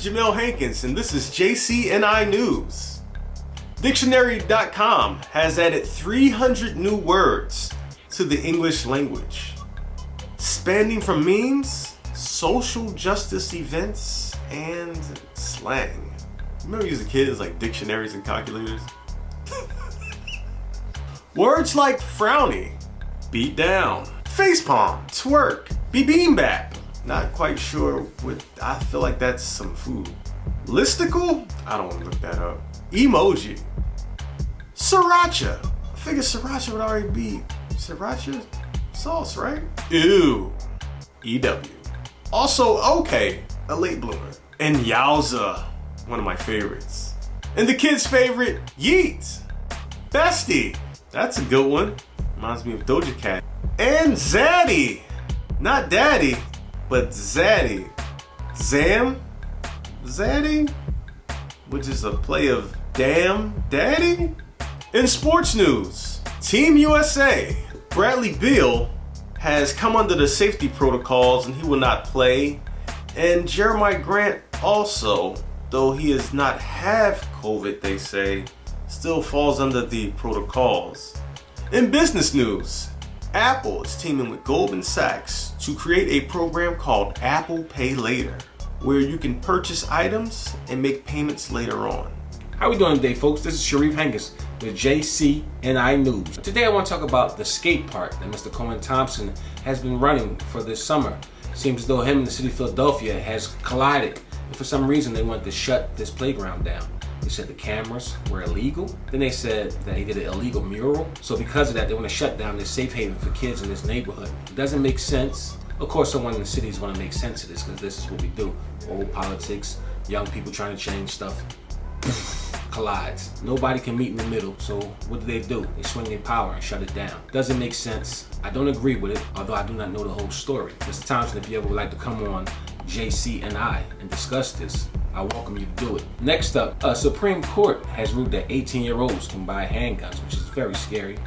Jamel Hankins, and this is JCNI News. Dictionary.com has added 300 new words to the English language, spanning from memes, social justice events, and slang. Remember as a kid, it was like dictionaries and calculators? Words like frowny, beat down, facepalm, twerk, beanbap. Not quite sure what, I feel like that's some food. Listicle? I don't want to look that up. Emoji. Sriracha. I figured sriracha would already be sriracha sauce, right? Ew. EW. Also, okay, a late bloomer. And yowza, one of my favorites. And the kids' favorite, yeet. Bestie. That's a good one. Reminds me of Doja Cat. And zaddy. Not daddy, but zaddy. Zam? Zaddy? Which is a play of damn daddy? In sports news, Team USA. Bradley Beal has come under the safety protocols and he will not play. And Jeremiah Grant also, though he does not have COVID, they say, still falls under the protocols. In business news, Apple is teaming with Goldman Sachs to create a program called Apple Pay Later, where you can purchase items and make payments later on. How we doing today, folks? This is Sharif Hankins with JCNI News. Today I want to talk about the skate park that Mr. Coleman Thompson has been running for this summer. Seems as though him and the city of Philadelphia has collided, and for some reason they wanted to shut this playground down. They said the cameras were illegal. Then they said that he did an illegal mural. So because of that, they want to shut down this safe haven for kids in this neighborhood. It doesn't make sense. Of course, someone in the city is going to make sense of this because this is what we do. Old politics, young people trying to change stuff, collides. Nobody can meet in the middle. So what do? They swing their power and shut it down. Doesn't make sense. I don't agree with it, although I do not know the whole story. Mr. Thompson, if you ever would like to come on JCNI and discuss this, I welcome you to do it. Next up, Supreme Court has ruled that 18-year-olds can buy handguns, which is very scary.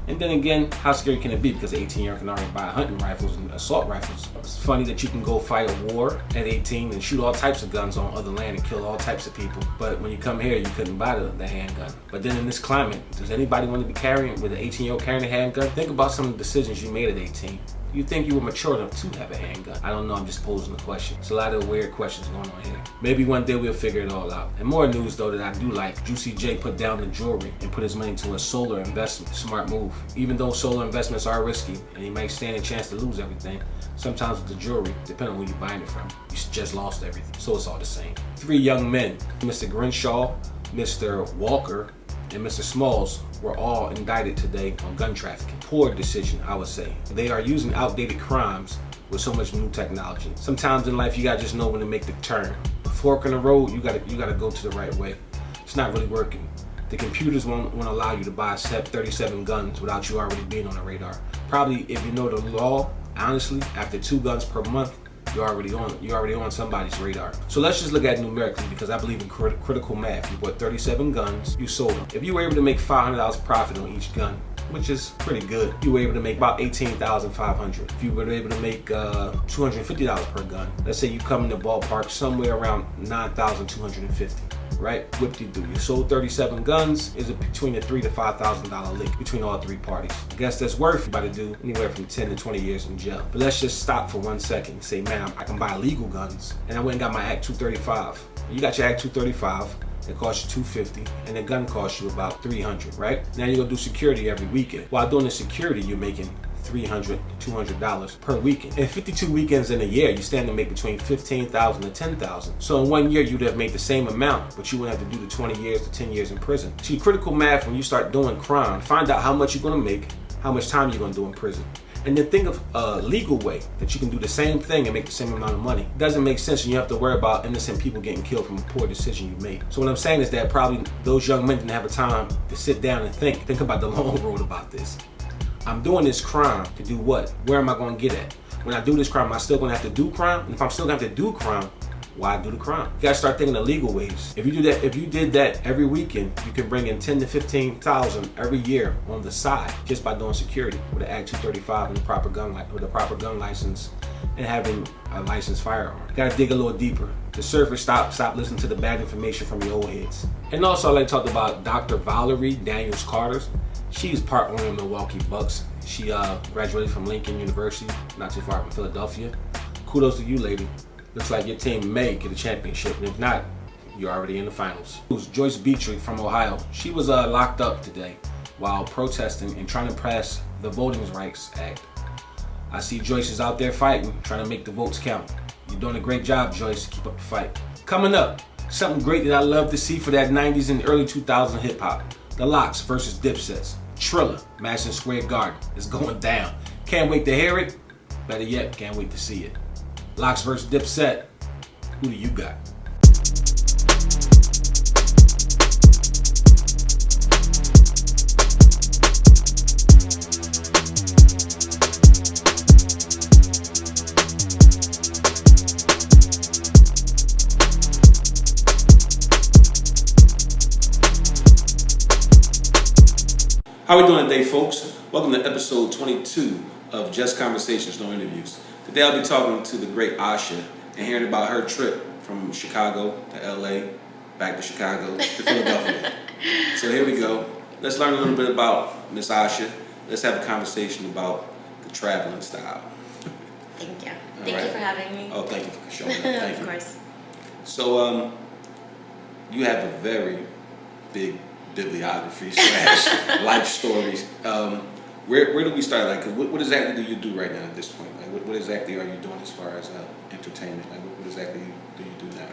And then again, how scary can it be? Because an 18-year-old can already buy hunting rifles and assault rifles. It's funny that you can go fight a war at 18 and shoot all types of guns on other land and kill all types of people. But when you come here, you couldn't buy the handgun. But then in this climate, does anybody want to be carrying, with an 18-year-old carrying a handgun? Think about some of the decisions you made at 18. You think you were mature enough to have a handgun? I don't know, I'm just posing the question. It's a lot of weird questions going on here. Maybe one day we'll figure it all out. And more news though that I do like, Juicy J put down the jewelry and put his money into a solar investment. Smart move. Even though solar investments are risky and you might stand a chance to lose everything, sometimes with the jewelry, depending on who you're buying it from, you just lost everything. So it's all the same. 3 young men, Mr. Grinshaw, Mr. Walker, and Mr. Smalls were all indicted today on gun trafficking. Poor decision, I would say. They are using outdated crimes with so much new technology. Sometimes in life you gotta just know when to make the turn. The fork in the road, you gotta go to the right way. It's not really working. The computers won't allow you to buy 37 guns without you already being on the radar. Probably if you know the law, honestly, after 2 guns per month, you're already on somebody's radar. So let's just look at it numerically because I believe in critical math. You bought 37 guns, you sold them. If you were able to make $500 profit on each gun, which is pretty good, you were able to make about $18,500. If you were able to make $250 per gun, let's say you come in the ballpark somewhere around $9,250. Right? Whip-de-doo. You sold 37 guns, is between a $3,000 to $5,000 lick between all 3 parties. I guess that's worth about to do anywhere from 10 to 20 years in jail. But let's just stop for 1 second and say, man, I can buy illegal guns. And I went and got my Act 235. You got your Act 235, it costs you $250, and the gun costs you about $300, right? Now you're gonna do security every weekend. While doing the security, you're making $300 to $200 per weekend. In 52 weekends in a year, you stand to make between $15,000 to $10,000. So in 1 year, you'd have made the same amount, but you wouldn't have to do the 20 years to 10 years in prison. See, critical math, when you start doing crime, find out how much you're gonna make, how much time you're gonna do in prison. And then think of a legal way that you can do the same thing and make the same amount of money. It doesn't make sense and you have to worry about innocent people getting killed from a poor decision you made. So what I'm saying is that probably those young men didn't have a time to sit down and think about the long road about this. I'm doing this crime to do what? Where am I going to get at? When I do this crime, am I still going to have to do crime? And if I'm still going to have to do crime, why do the crime? You gotta start thinking of legal ways. If you did that every weekend, you can bring in 10 to 15,000 every year on the side just by doing security with an Act 235 and the proper gun license and having a licensed firearm. You gotta dig a little deeper. The surface, stop listening to the bad information from the old heads. And also, I'd like to talk about Dr. Valerie Daniels Carter. She's part owner of Milwaukee Bucks. She graduated from Lincoln University, not too far from Philadelphia. Kudos to you, lady. Looks like your team may get a championship, and if not, you're already in the finals. Joyce Beatrick from Ohio. She was locked up today while protesting and trying to pass the Voting Rights Act. I see Joyce is out there fighting, trying to make the votes count. You're doing a great job, Joyce. Keep up the fight. Coming up, something great that I love to see for that 90s and early 2000s hip hop. The Lox versus Dipsets. Triller, Madison Square Garden. It's going down. Can't wait to hear it. Better yet, can't wait to see it. Lox versus Dipset. Who do you got? How we doing today, folks? Welcome to episode 22 of Just Conversations, No Interviews. Today I'll be talking to the great Asha and hearing about her trip from Chicago to LA, back to Chicago to Philadelphia. So here we go. Let's learn a little bit about Miss Asha. Let's have a conversation about the traveling style. Thank you. Thank you for having me. Oh, thank you for showing up. Thank you. Of course. So, you have a very big bibliography / life stories. Where do we start? Like, what exactly do you do right now at this point? Like, what exactly are you doing as far as entertainment? Like, what exactly do you do now?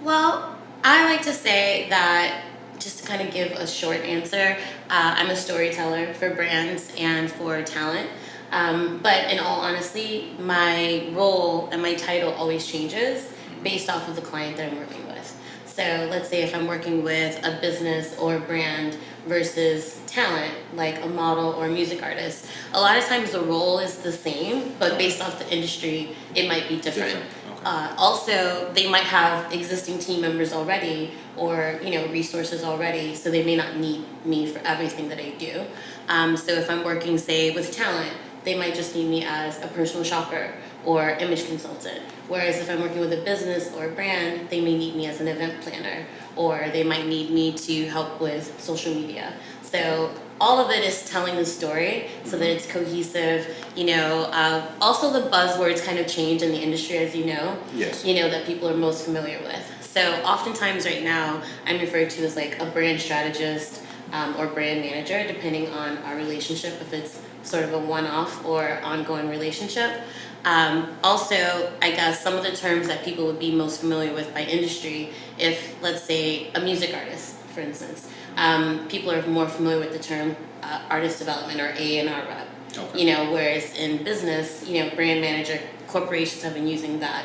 Well, I like to say that, just to kind of give a short answer, I'm a storyteller for brands and for talent. But in all honesty, my role and my title always changes based off of the client that I'm working with. So let's say if I'm working with a business or a brand versus talent, like a model or a music artist, a lot of times the role is the same, but based off the industry, it might be different. Okay. Also, they might have existing team members already or resources already, so they may not need me for everything that I do. So if I'm working, say, with talent, they might just need me as a personal shopper or image consultant. Whereas if I'm working with a business or a brand, they may need me as an event planner, or they might need me to help with social media. So all of it is telling the story so that it's cohesive. Also the buzzwords kind of change in the industry, as you know. Yes. That people are most familiar with. So oftentimes right now, I'm referred to as like a brand strategist or brand manager, depending on our relationship, if it's sort of a one-off or ongoing relationship. Also, I guess some of the terms that people would be most familiar with by industry, if let's say a music artist, for instance, people are more familiar with the term artist development or A&R rep. Okay. Whereas in business, brand manager, corporations have been using that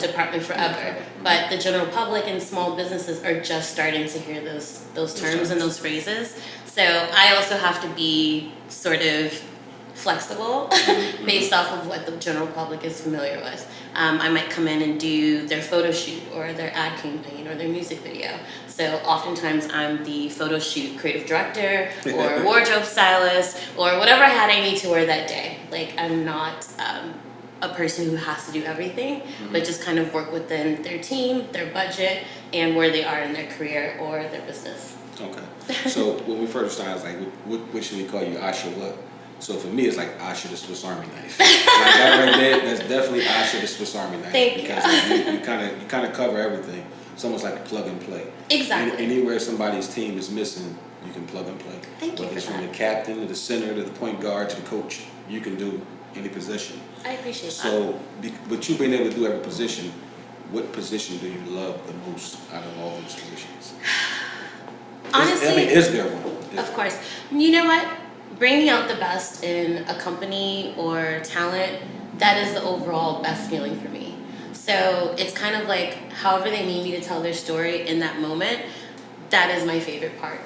department forever. But the general public and small businesses are just starting to hear those terms and those phrases. So I also have to be sort of flexible based off of what the general public is familiar with. I might come in and do their photo shoot or their ad campaign or their music video. So oftentimes I'm the photo shoot creative director or wardrobe stylist or whatever hat I need to wear that day. Like, I'm not a person who has to do everything, but just kind of work within their team, their budget, and where they are in their career or their business. Okay. So when we first started, I was like, what should we call you? Asha what? So for me, it's like Asha the Swiss Army knife. Like that right there, that's definitely Asha the Swiss Army knife. Thank because you. You kind of cover everything. It's almost like a plug and play. Exactly. Anywhere somebody's team is missing, you can plug and play. Thank you. Whether it's from the captain to the center to the point guard to the coach, you can do any position. I appreciate that. So, with you being able to do every position, what position do you love the most out of all those positions? Honestly, is there one? Of course. You know what? Bringing out the best in a company or talent, that is the overall best feeling for me. So it's kind of like however they need me to tell their story in that moment, that is my favorite part.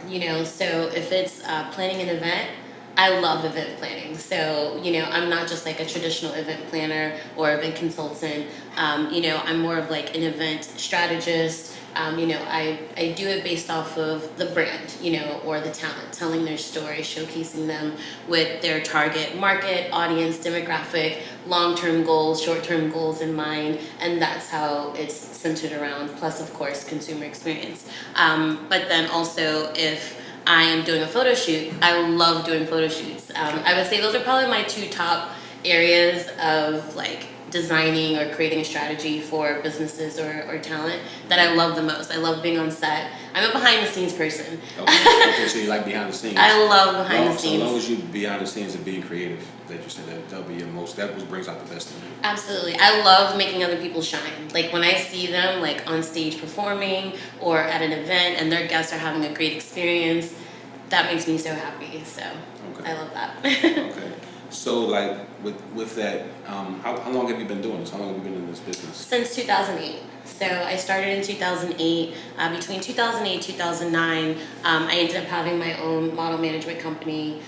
So if it's planning an event, I love event planning. So, I'm not just like a traditional event planner or event consultant. I'm more of like an event strategist, I do it based off of the brand, or the talent, telling their story, showcasing them with their target market, audience, demographic, long-term goals, short-term goals in mind, and that's how it's centered around, plus of course consumer experience. But then also if I am doing a photo shoot, I love doing photo shoots. I would say those are probably my two top areas of like designing or creating a strategy for businesses or talent that I love the most. I love being on set. I'm a behind the scenes person. Okay, so you like behind the scenes. I love behind the scenes. So as long as you behind the scenes and being creative, that you said that'll be your most, that what brings out the best in you. Absolutely. I love making other people shine. Like when I see them like on stage performing or at an event and their guests are having a great experience, that makes me so happy. So I love that. Okay. So like with that, how long have you been doing this? How long have you been in this business? Since 2008. So I started in 2008. Between 2008 and 2009, I ended up having my own model management company.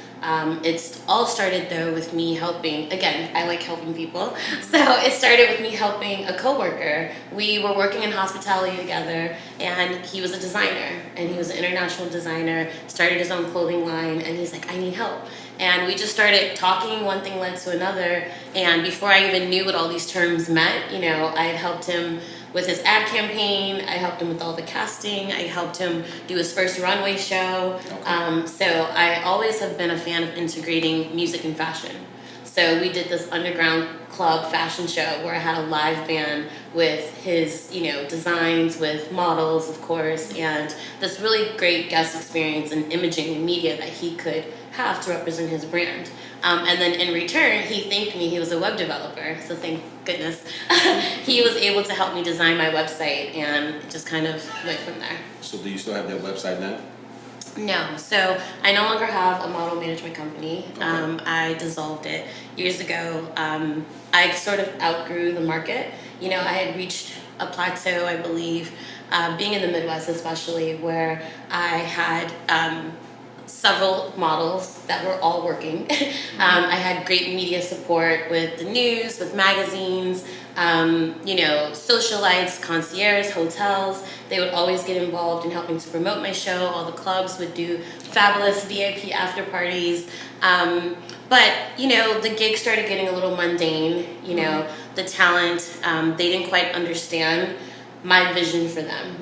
It's all started though with me helping, again, I like helping people. So it started with me helping a coworker. We were working in hospitality together and he was a designer and he was an international designer, started his own clothing line and he's like, I need help. And we just started talking, one thing led to another. And before I even knew what all these terms meant, I had helped him with his ad campaign, I helped him with all the casting, I helped him do his first runway show. So I always have been a fan of integrating music and fashion. So we did this underground club fashion show where I had a live band with his, designs with models, of course, and this really great guest experience and imaging and media that he could have to represent his brand. And then in return, he thanked me. He was a web developer, so thank goodness. He was able to help me design my website, and it just kind of went from there. So do you still have that website now? No, so I no longer have a model management company. I dissolved it years ago. I sort of outgrew the market. I had reached a plateau, I believe, being in the Midwest especially, where I had several models that were all working. I had great media support with the news, with magazines, socialites, concierge, hotels. They would always get involved in helping to promote my show. All the clubs would do fabulous VIP after parties. But, the gigs started getting a little mundane. The talent, they didn't quite understand my vision for them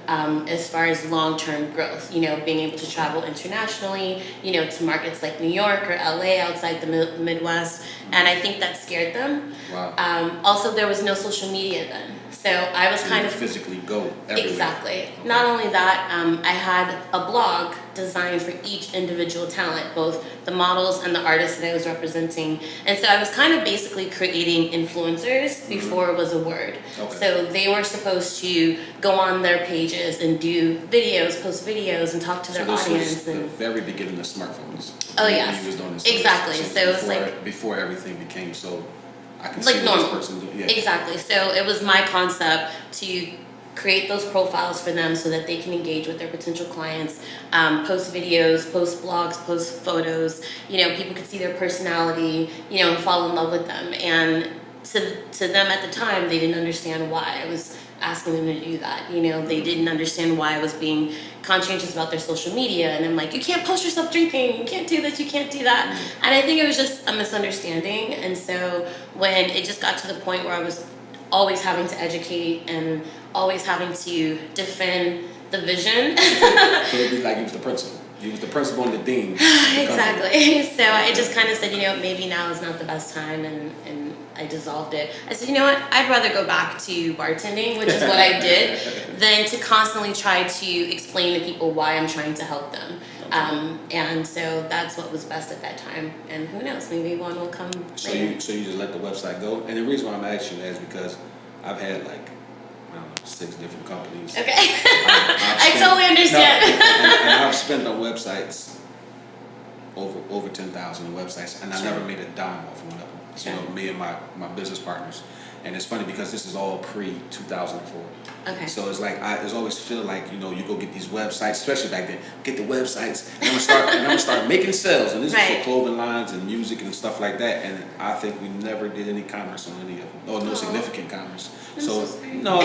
as far as long-term growth, being able to travel internationally, to markets like New York or LA outside the Midwest. And I think that scared them. Wow. Also, there was no social media then. So I was kind of physically go everywhere. Exactly. Okay. Not only that, I had a blog designed for each individual talent, both the models and the artists that I was representing. And so I was kind of basically creating influencers before it was a word. Okay. So they were supposed to go on their pages and do videos, post videos, and talk to their audience. Was the very beginning of smartphones. Oh yes. He was doing this. Exactly. So it was like before everything became so. I can like see normal. This person do. Yeah. Exactly. So it was my concept to create those profiles for them so that they can engage with their potential clients, post videos, post blogs, post photos. People could see their personality, and fall in love with them. And to them at the time, they didn't understand why I was asking them to do that. They didn't understand why I was being conscientious about their social media. And I'm like, you can't post yourself drinking, you can't do this, you can't do that. And I think it was just a misunderstanding. And so when it just got to the point where I was always having to educate and always having to defend the vision. So it'd be like you was the principal. You was the principal and the dean. Exactly. So I just kind of said, maybe now is not the best time, and I dissolved it. I said, what? I'd rather go back to bartending, which is what I did, than to constantly try to explain to people why I'm trying to help them. And so that's what was best at that time. And who knows, maybe one will come later. So you just let the website go? And the reason why I'm asking that is because I've had 6 different companies. Okay. I totally understand. And I've spent on websites over 10,000 websites, and I never made a dime off one of them. Sure. Me and my business partners. And it's funny because this is all pre 2004. Okay. So it's like I always feel like, you know, you go get these websites, especially back then. Get the websites, and I'm gonna start making sales, and this is for clothing lines and music and stuff like that. And I think we never did any commerce on any of them, or no significant commerce. So no.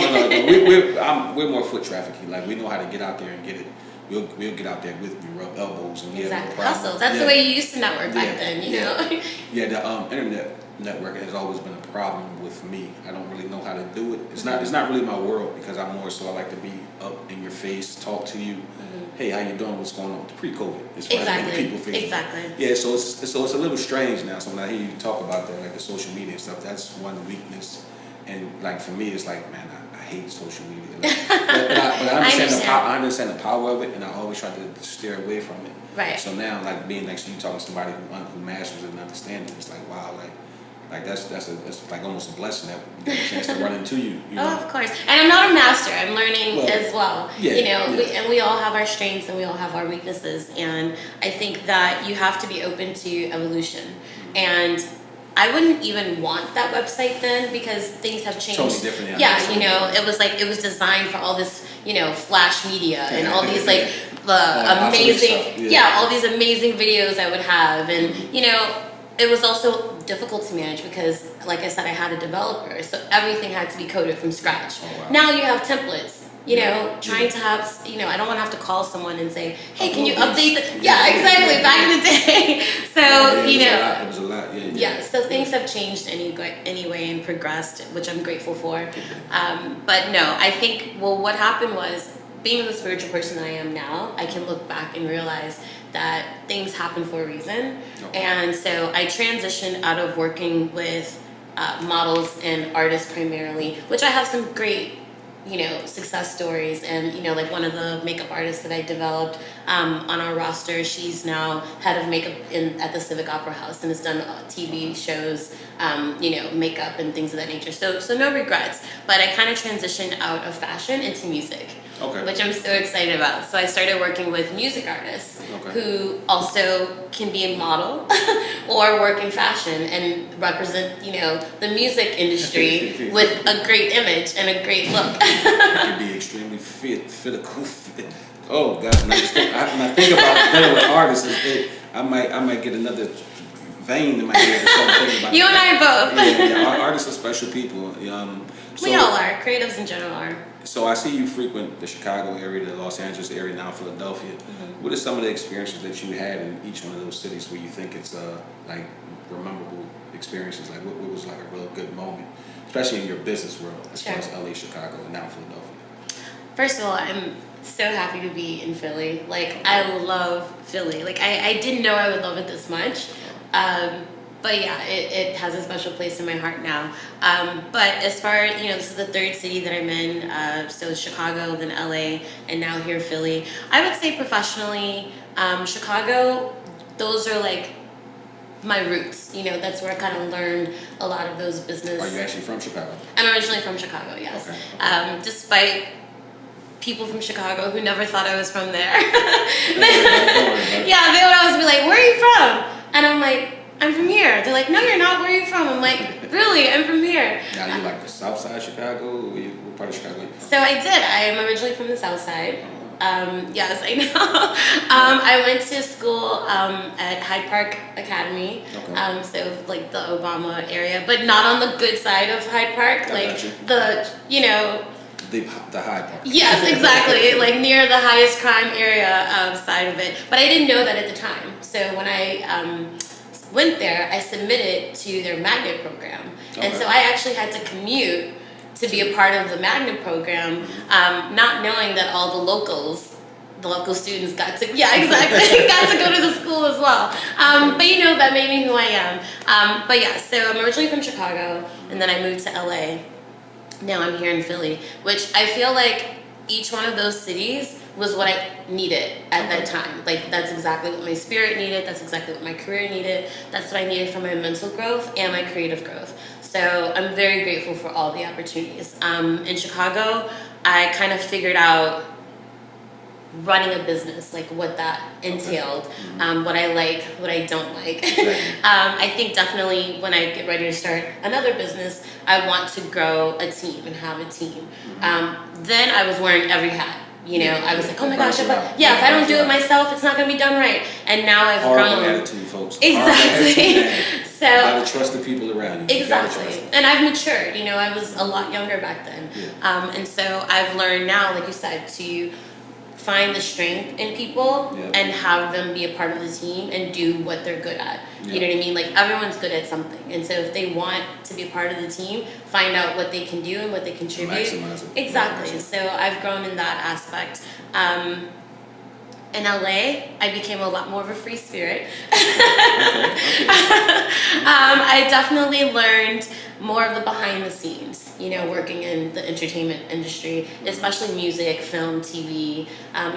We're more foot trafficking. Like we know how to get out there and get it. We'll get out there with you, rub elbows, and we have no problem. Hustle. That's the way you used to network back then. You know. Yeah, the internet networking has always been a problem with me. I don't really know how to do it. It's not really my world, because I'm more so I like to be up in your face, talk to you. Hey, how you doing? What's going on? Pre-COVID, it's Exactly. people face. Exactly. Yeah, so it's a little strange now. So when I hear you talk about that, like the social media and stuff, that's one weakness. And like for me, it's like, man, I hate social media. Like, but I understand the power of it, and I always try to steer away from it. Right. So now, like being next to you, talking to somebody who masters it and understands it, it's like, wow, like that's like almost a blessing that we get a chance to run into you. You know? Of course. And I'm not a master. I'm learning as well. Yeah, you know, we all have our strengths and we all have our weaknesses. And I think that you have to be open to evolution. And I wouldn't even want that website then, because things have changed. Totally different. Yeah, you know, it was designed for all this, you know, flash media and all these like the amazing, all these amazing videos I would have, and you know, it was also difficult to manage because, like I said, I had a developer, so everything had to be coded from scratch. Oh, wow. Now you have templates. You know, trying to have, you know, I don't want to have to call someone and say, hey, can you update the, exactly, back in the day. So, you know. It was a lot, yeah, so things have changed anyway and progressed, which I'm grateful for. But no, I think, well, what happened was, being the spiritual person I am now, I can look back and realize that things happen for a reason. Okay. And so I transitioned out of working with models and artists primarily, which I have some great, you know, success stories. And, you know, like one of the makeup artists that I developed on our roster, she's now head of makeup at the Civic Opera House and has done TV shows, you know, makeup and things of that nature. So no regrets. But I kind of transitioned out of fashion into music. Okay. Which I'm so excited about. So I started working with music artists who also can be a model or work in fashion and represent, you know, the music industry with a great image and a great look. It can be extremely physical. Oh God! When I think about dealing with artists, I might get another vein in my head or something. You and I both. Yeah, artists are special people. We all are. Creatives in general are. So I see you frequent the Chicago area, the Los Angeles area, now Philadelphia. Mm-hmm. What are some of the experiences that you had in each one of those cities where you think it's like memorable experiences? Like what was like a real good moment, especially in your business world, as far as LA, Chicago, and now Philadelphia? First of all, I'm so happy to be in Philly. Like I love Philly. Like I didn't know I would love it this much. But yeah, it has a special place in my heart now. But as far, you know, this is the third city that I'm in. So Chicago, then LA, and now here Philly. I would say professionally, Chicago, those are like my roots. You know, that's where I kind of learned a lot of those business. Are you actually from Chicago? I'm originally from Chicago, yes. Okay. Despite people from Chicago who never thought I was from there. Yeah, they would always be like, where are you from? And I'm like, I'm from here. They're like, no, you're not. Where are you from? I'm like, really? I'm from here. Now you like the South Side of Chicago? What part of Chicago are you from? So I did. I am originally from the South Side. Yes, I know. I went to school at Hyde Park Academy. Okay. So like the Obama area, but not on the good side of Hyde Park. Like the, you know. The Hyde Park. Yes, exactly. Like near the highest crime area side of it. But I didn't know that at the time. So when I went there, I submitted to their magnet program. Okay. And so I actually had to commute to be a part of the magnet program, not knowing that all the local students got to, got to go to the school as well. But you know, that made me who I am. But yeah, so I'm originally from Chicago, and then I moved to LA. Now I'm here in Philly, which I feel like each one of those cities was what I needed at that time. Like that's exactly what my spirit needed. That's exactly what my career needed. That's what I needed for my mental growth and my creative growth. So I'm very grateful for all the opportunities. In Chicago, I kind of figured out running a business, like what that entailed, what I like, what I don't like. I think definitely when I get ready to start another business, I want to grow a team and have a team. Then I was wearing every hat. You know, I was like, oh my gosh, if I don't do it myself, it's not going to be done right. And now I've grown. Attitude, folks. Exactly. So you gotta trust the people around you. Exactly. And I've matured. You know, I was a lot younger back then. And so I've learned now, like you said, to find the strength in people and have them be a part of the team and do what they're good at. You know what I mean? Like, everyone's good at something. And so if they want to be a part of the team, find out what they can do and what they contribute. Maximize it. Exactly. So I've grown in that aspect. In LA, I became a lot more of a free spirit. I definitely learned more of the behind the scenes, you know, working in the entertainment industry, especially music, film, TV,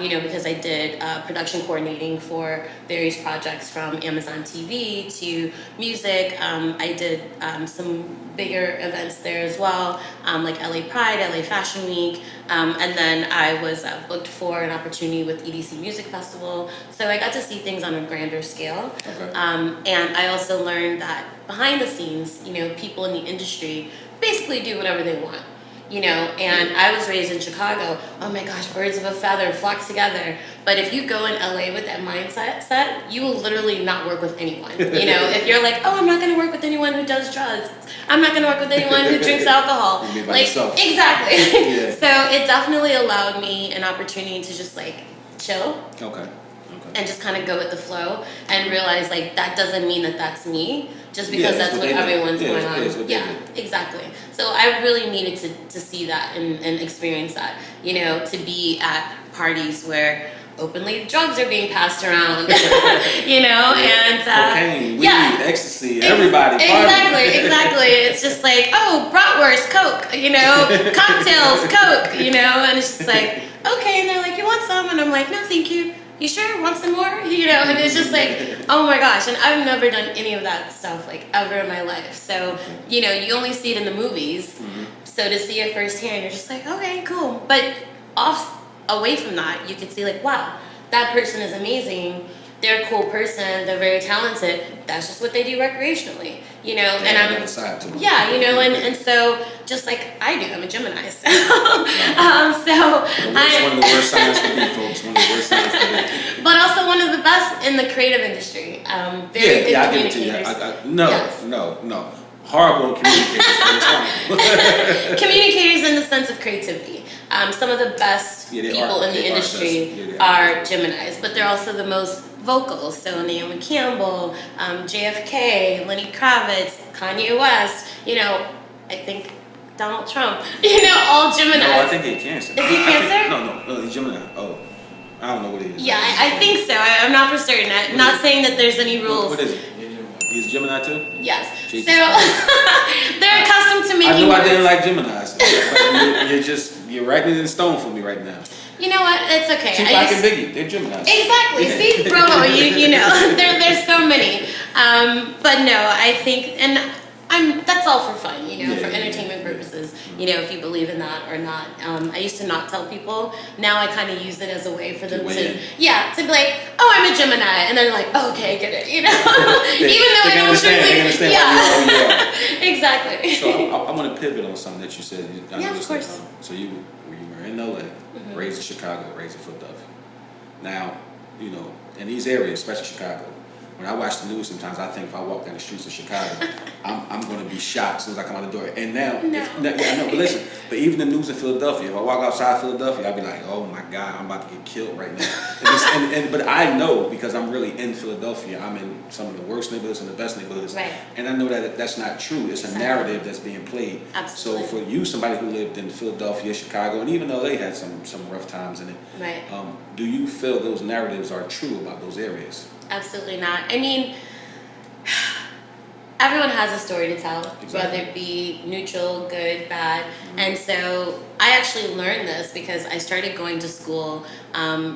you know, because I did production coordinating for various projects from Amazon TV to music. I did some bigger events there as well, like LA Pride, LA Fashion Week, and then I was booked for an opportunity with EDC Music Festival. So I got to see things on a grander scale. And I also learned that behind the scenes, you know, people in the industry basically do whatever they want, you know, and I was raised in Chicago. Oh my gosh, birds of a feather flock together. But if you go in LA with that mindset, you will literally not work with anyone. You know, if you're like, oh, I'm not going to work with anyone who does drugs. I'm not going to work with anyone who drinks alcohol. Like, exactly. So it definitely allowed me an opportunity to just like chill. And just kind of go with the flow and realize like that doesn't mean that that's me just because that's what everyone's going on. Exactly. So I really needed to see that and experience that, you know, to be at parties where openly drugs are being passed around, you know, and cocaine, weed, ecstasy, everybody. Exactly. It's just like, oh, bratwurst, Coke, you know, cocktails, Coke, you know, and it's just like, okay, and they're like, you want some? And I'm like, no, thank you. You sure? Want some more? You know, and it's just like, oh my gosh. And I've never done any of that stuff like ever in my life. So, you know, you only see it in the movies. So to see it firsthand, you're just like, okay, cool. But away from that, you could see like, wow, that person is amazing. They're a cool person. They're very talented. That's just what they do recreationally, you know. And I'm you know, and so just like I do, I'm a Gemini. So, one of the worst signs to be, folks. One of the worst signs to be. But also one of the best in the creative industry. Very good I give it to you. No. Horrible communicators. Communicators in the sense of creativity. Some of the best people in the industry are Geminis, but they're also the most vocal. So Naomi Campbell, JFK, Lenny Kravitz, Kanye West, you know, I think Donald Trump, you know, all Geminis. No, I think he's Cancer. Is he Cancer? No, he's Gemini. Oh, I don't know what he is. Yeah, I think so. I'm not for certain. I'm not saying that there's any rules. What is it? He's Gemini too? Yes. Jesus so they're accustomed to making I didn't like Geminis. But you're writing it in stone for me right now. You know what? It's okay. Tupac and Biggie, they're Geminis. Exactly. See, bravo. You know, there's so many. But no, I think, and that's all for fun, you know, for entertainment purposes. You know, if you believe in that or not. I used to not tell people. Now I kind of use it as a way for them to be like, oh, I'm a Gemini, and they're like, oh, okay, I get it, you know. Even though I don't truly. Exactly. So I want to pivot on something that you said. Of course. So you were in LA, raised in Chicago, raised in Philadelphia. Now, you know, in these areas, especially Chicago, when I watch the news, sometimes I think if I walk down the streets of Chicago, I'm going to be shot as soon as I come out the door. And now, I know, but listen, but even the news in Philadelphia, if I walk outside Philadelphia, I'll be like, oh my God, I'm about to get killed right now. But I know because I'm really in Philadelphia, I'm in some of the worst neighborhoods and the best neighborhoods. Right. And I know that that's not true. It's a narrative that's being played. Absolutely. So for you, somebody who lived in Philadelphia, Chicago, and even LA had some rough times in it. Right. Do you feel those narratives are true about those areas? Absolutely not. I mean, everyone has a story to tell, whether it be neutral, good, bad. And so I actually learned this because I started going to school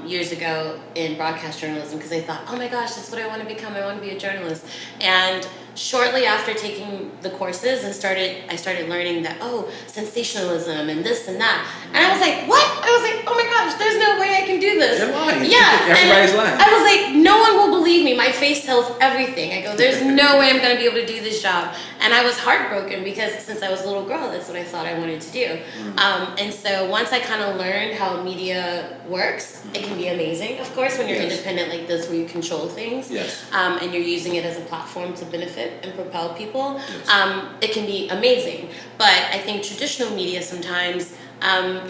years ago in broadcast journalism because I thought, oh my gosh, that's what I want to become. I want to be a journalist. And shortly after taking the courses and I started learning that, sensationalism and this and that. And I was like, what? I was like, oh my gosh, there's no way I can do this. You're lying. Yeah. Everybody's lying. I was like, no one will believe me. My face tells everything. I go, there's no way I'm going to be able to do this job. And I was heartbroken because since I was a little girl, that's what I thought I wanted to do. And so once I kind of learned how media works, it can be amazing, of course, when you're independent like this, where you control things. Yes. And you're using it as a platform to benefit and propel people. Yes. It can be amazing. But I think traditional media sometimes, I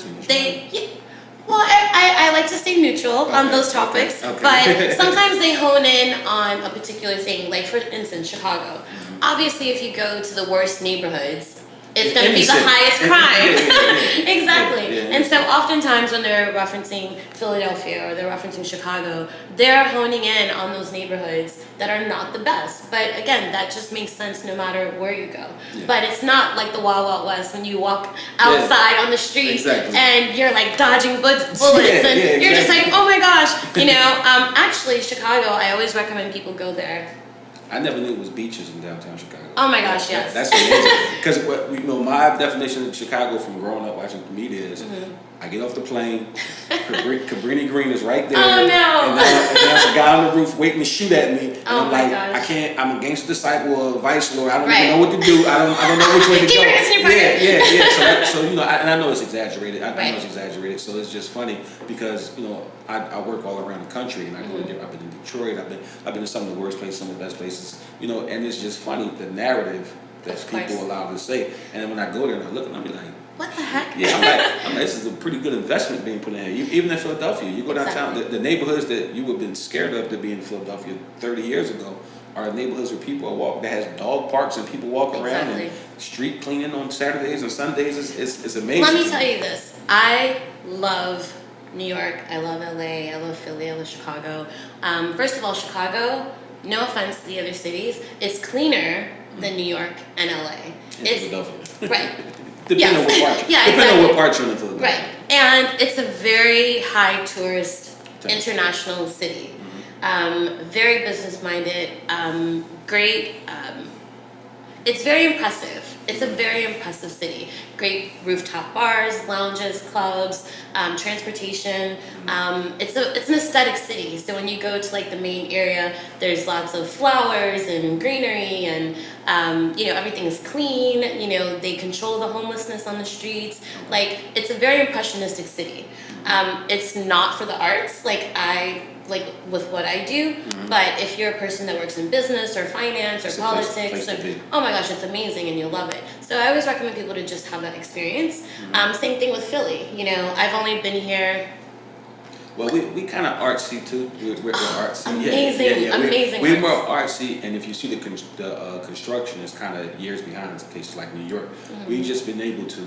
like to stay neutral on those topics, but sometimes they hone in on a particular thing. Like, for instance, Chicago. Obviously, if you go to the worst neighborhoods, it's going to be the highest crime. Exactly. Yeah. And so oftentimes when they're referencing Philadelphia or they're referencing Chicago, they're honing in on those neighborhoods that are not the best. But again, that just makes sense no matter where you go. Yeah. But it's not like the Wild Wild West when you walk outside on the street and you're like dodging bullets and you're just like, oh my gosh. Actually, Chicago, I always recommend people go there. I never knew it was beaches in downtown Chicago. Oh my gosh, yes. That's amazing. Because my definition of Chicago from growing up watching media is, I get off the plane, Cabrini Green is right there. Oh no! And there's a guy on the roof waiting to shoot at me. And I'm like, gosh. I'm a gangster disciple or a vice lord. I don't even know what to do. I don't know which way to go. Yeah. So and I know it's exaggerated. I know it's exaggerated. So it's just funny because I work all around the country and I go to I've been in Detroit. I've been to some of the worst places, some of the best places. And it's just funny the narrative that people allow to say. And then when I go there and I look and I'm like, what the heck? Yeah, I'm like, this is a pretty good investment being put in here. Even in Philadelphia, you go downtown, the neighborhoods that you would have been scared of to be in Philadelphia 30 years ago are neighborhoods where people walk, that has dog parks and people walk around and street cleaning on Saturdays and Sundays. It's amazing. Let me tell you this. I love New York. I love LA. I love Philly. I love Chicago. First of all, Chicago, no offense to the other cities, is cleaner than New York and LA. It's Philadelphia. Right. Depending on what part. Depending on what part you're in Philadelphia. Right. And it's a very high tourist international city. Very business minded. Great. It's very impressive. It's a very impressive city. Great rooftop bars, lounges, clubs, transportation. It's an aesthetic city. So when you go to like the main area, there's lots of flowers and greenery, and everything is clean. They control the homelessness on the streets. Like, it's a very impressionistic city. It's not for the arts. With what I do, but if you're a person that works in business or finance or politics, oh my gosh, it's amazing and you'll love it. So I always recommend people to just have that experience. Same thing with Philly. I've only been here. Well, we kind of artsy too. We're artsy. Amazing. We're more artsy, and if you see the construction is kind of years behind places like New York. We've just been able to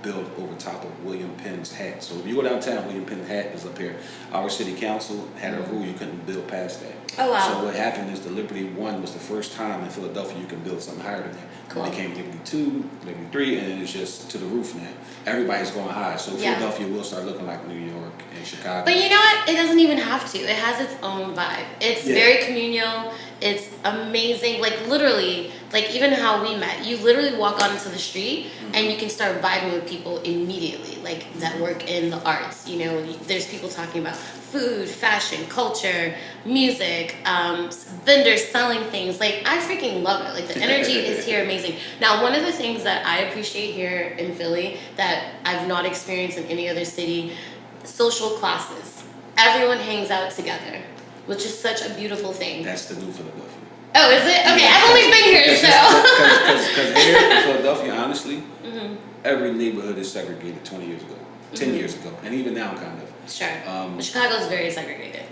build over top of William Penn's hat. So if you go downtown, William Penn's hat is up here. Our city council had a rule you couldn't build past that. Oh wow! So what happened is the Liberty 1 was the first time in Philadelphia you can build something higher than that. Cool. It became Liberty 2, Liberty 3, and it's just to the roof now. Everybody's going high, so Philadelphia will start looking like New York and Chicago. But you know what? It doesn't even have to. It has its own vibe. It's very communal. It's amazing. Like, literally, like even how we met. You literally walk onto the street and you can start vibing with people immediately, like that work in the arts. There's people talking about food, fashion, culture, music, vendors selling things. Like, I freaking love it. Like, the energy is here amazing. Now, one of the things that I appreciate here in Philly that I've not experienced in any other city, social classes. Everyone hangs out together, which is such a beautiful thing. That's the new Philadelphia. Oh, is it? Okay, I've only been here, so. Because here in Philadelphia, honestly, every neighborhood is segregated 20 years ago, 10 years ago, and even now, kind of. Sure. Chicago's very segregated.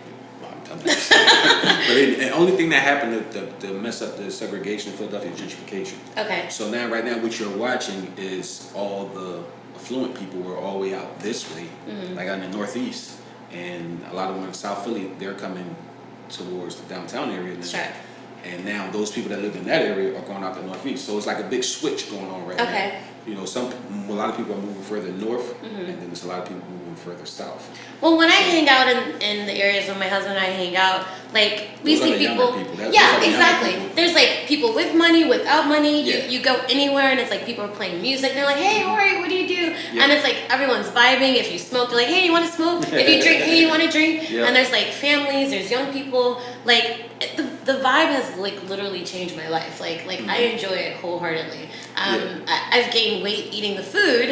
But the only thing that happened to mess up the segregation in Philadelphia is gentrification. Okay. So right now what you're watching is all the affluent people were all the way out this way, like out in the Northeast. And a lot of them in South Philly, they're coming towards the downtown area now. Sure. And now those people that live in that area are going out the Northeast. So it's like a big switch going on right now. You know, a lot of people are moving further north, and then there's a lot of people moving further south. Well, when I hang out in the areas where my husband and I hang out, like we Those are see the people. younger people. Those Yeah, are the younger exactly. people. There's like people with money, without money. Yeah. You go anywhere and it's like people are playing music. They're like, hey, Ori, what do you do? Yeah. And it's like everyone's vibing. If you smoke, they're like, hey, you want to smoke? If you drink, hey, you want to drink? Yeah. And there's like families. There's young people. Like the vibe has like literally changed my life. Like I enjoy it wholeheartedly. I've gained weight eating the food,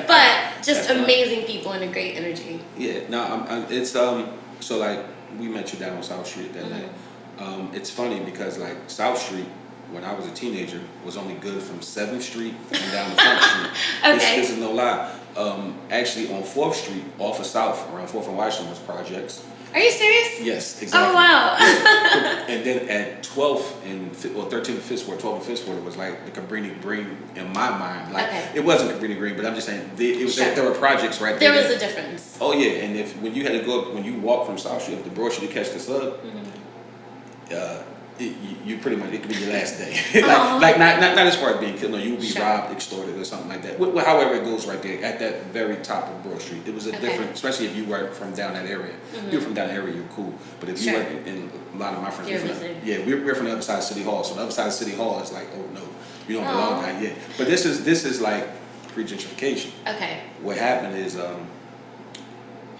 but just That's amazing people and a great energy. Yeah, no, it's so like we met you down on South Street that night. It's funny because like South Street, when I was a teenager, was only good from 7th Street and down to Front Street. Okay. This is no lie. Actually, on 4th Street, off of South, around 4th and Washington, was projects. Are you serious? Yes, exactly. Oh wow. And then at 12th and 13th and 5th Ward, 12th and 5th Ward, it was like the Cabrini Green in my mind. Like Okay. it wasn't Cabrini Green, but I'm just saying Sure. there were projects right There there. was a difference. Oh yeah, and when you had to go up, when you walk from South Street up to Broad Street to catch the sub, you pretty much, it could be your last day. like not as far as being killed. No, you would be Sure. robbed, extorted, or something like that. However it goes right there at that very top of Broad Street. It was a Okay. different, especially if you were from down that area. If you're from down that area, you're cool. But if you Sure. were in a lot of my friends, You're we're from visiting. we're from the other side of City Hall. So the other side of City Hall is like, oh no, you don't Aw. belong down here. But this is like pre-gentrification. Okay. What happened is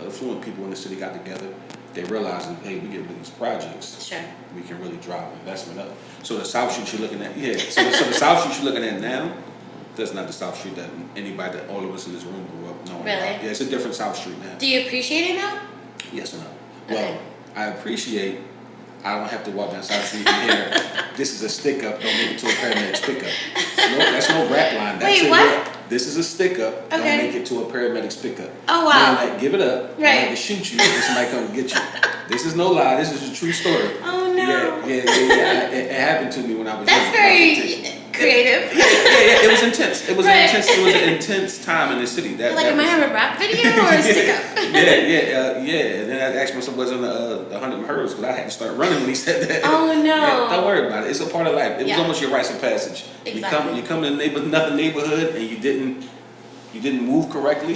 affluent people in the city got together. They realized that, hey, we get rid of these projects, Sure. we can really drive investment up. So the South Street you're looking at, so the South Street you're looking at now, that's not the South Street that anybody, that all of us in this room grew up knowing Really? about. Yeah, it's a different South Street now. Do you appreciate it now? Yes and no. Okay. Well, I appreciate I don't have to walk down South Street and hear, this is a stick up, don't make it to a paramedic's pickup. That's no rap line. That's Wait, it. what? This is a stick up, Okay. don't make it to a paramedic's pickup. Oh, wow. Meaning that give it up, Right. I had to shoot you, and somebody come and get you. This is no lie, this is a true story. Oh no. Yeah. It happened to me when I was That's young, very about 15. creative. Yeah, it was intense. It was Right. It was an intense time in the city. Like, am I having a rap video or a stick up? yeah. And then I asked myself, wasn't 100 hurdles because I had to start running when he said that. Oh, no. Yeah, don't worry about it. It's a part of life. It was Yeah. almost your rites of passage. Exactly. You come in another neighborhood and you didn't move correctly.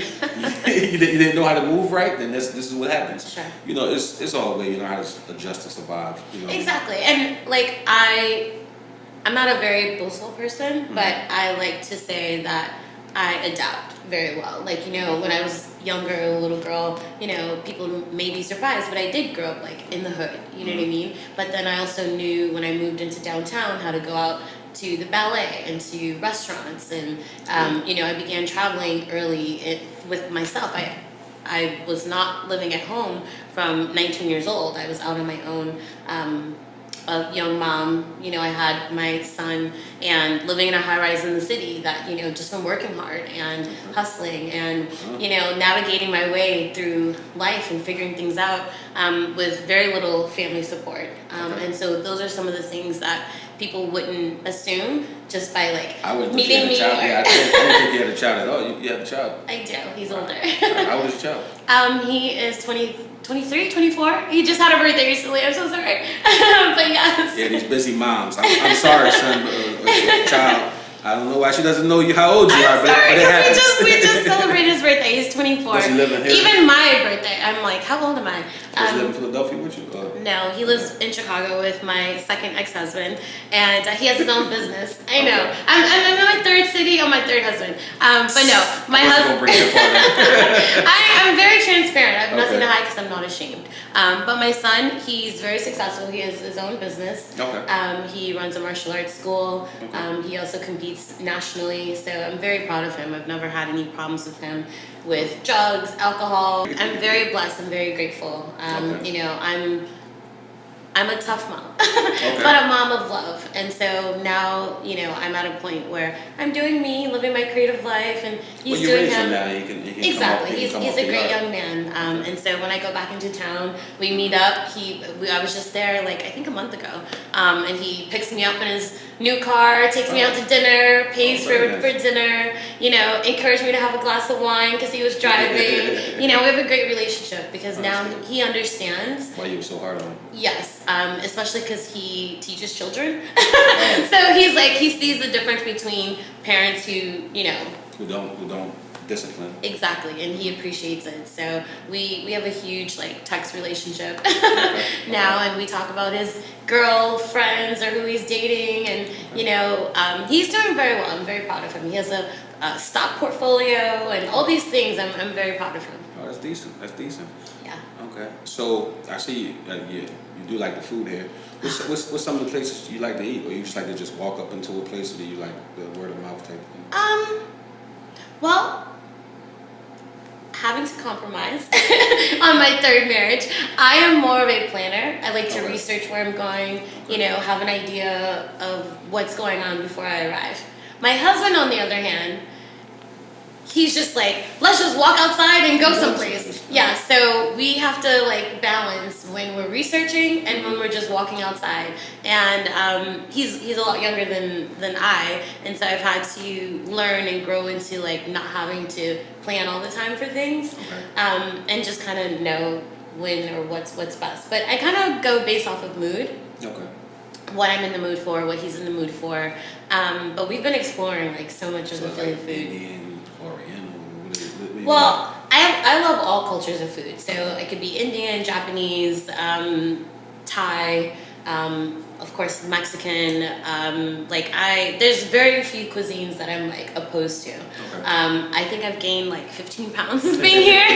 you didn't know how to move right. Then this is what happens. Sure. You know, it's all the way. You know how to adjust and survive. You know. Exactly. And like I'm not a very boastful person, but I like to say that I adapt very well. Like, you know, when I was younger, a little girl, you know, people may be surprised, but I did grow up like in the hood, you know what I mean? But then I also knew when I moved into downtown how to go out to the ballet and to restaurants, and you know, I began traveling early with myself. I was not living at home from 19 years old. I was out on my own. A young mom, you know, I had my son, and living in a high rise in the city that, you know, just from working hard and hustling and, you know, navigating my way through life and figuring things out with very little family support. And so those are some of the things that people wouldn't assume just by like I wouldn't think meeting you had a me. child. Yeah, I didn't think you had a child at all. You have a child. I do. He's older. How old is your child? He is 23, 24. He just had a birthday recently. I'm so sorry. But yes. Yeah, these busy moms. I'm sorry, son, child. I don't know why she doesn't know how old you are, but it happens. We just celebrated his birthday. He's 24. Does he live in here? Even my birthday, I'm like, how old am I? Does he live in Philadelphia with you? No, he lives in Chicago with my second ex-husband, and he has his own business. I know. Okay. I'm in my third city on my third husband. But no, my husband. I'm very transparent. I have nothing to hide because I'm not ashamed. But my son, he's very successful. He has his own business. Okay. He runs a martial arts school. Okay. He also competes nationally, so I'm very proud of him. I've never had any problems with him with drugs, alcohol. I'm very blessed. I'm very grateful. Okay. You know, I'm a tough mom, Okay. but a mom of love. And so now, you know, I'm at a point where I'm doing me, living my creative life, and he's you doing raised him. him now. He can Exactly. Come up, He's come a up the great yard. young man. And so when I go back into town, we meet up. I was just there like I think a month ago. And he picks me up in his new car, takes me out to dinner, pays for nice. dinner, you know, encouraged me to have a glass of wine because he was driving. You know, we have a great relationship because now he understands. Why you were so hard on him? Yes, especially because he teaches children. So he's like, he sees the difference between parents who, you know, who don't discipline. Exactly, and he appreciates it. So we have a huge like text relationship now, and we talk about his girlfriends or who he's dating, and you know, he's doing very well. I'm very proud of him. He has a stock portfolio and all these things. I'm very proud of him. Oh, that's decent. That's decent. Yeah. Okay. So I see you do like the food here. What's some of the places you like to eat, or you just like to just walk up into a place, or do you like the word of mouth type thing? Well, having to compromise on my third marriage, I am more of a planner. I like to research where I'm going, you know, have an idea of what's going on before I arrive. My husband, on the other hand, he's just like, let's just walk outside and go someplace. Yeah, so we have to like balance when we're researching and when we're just walking outside. And he's a lot younger than I, and so I've had to learn and grow into like not having to plan all the time for things, and just kind of know when or what's best. But I kind of go based off of mood. Okay. What I'm in the mood for, what he's in the mood for. But we've been exploring like so much of the Philly food. Indian, Oriental, well, I love all cultures of food. So it could be Indian, Japanese, Thai, of course Mexican. There's very few cuisines that I'm like opposed to. I think I've gained like 15 pounds since being here.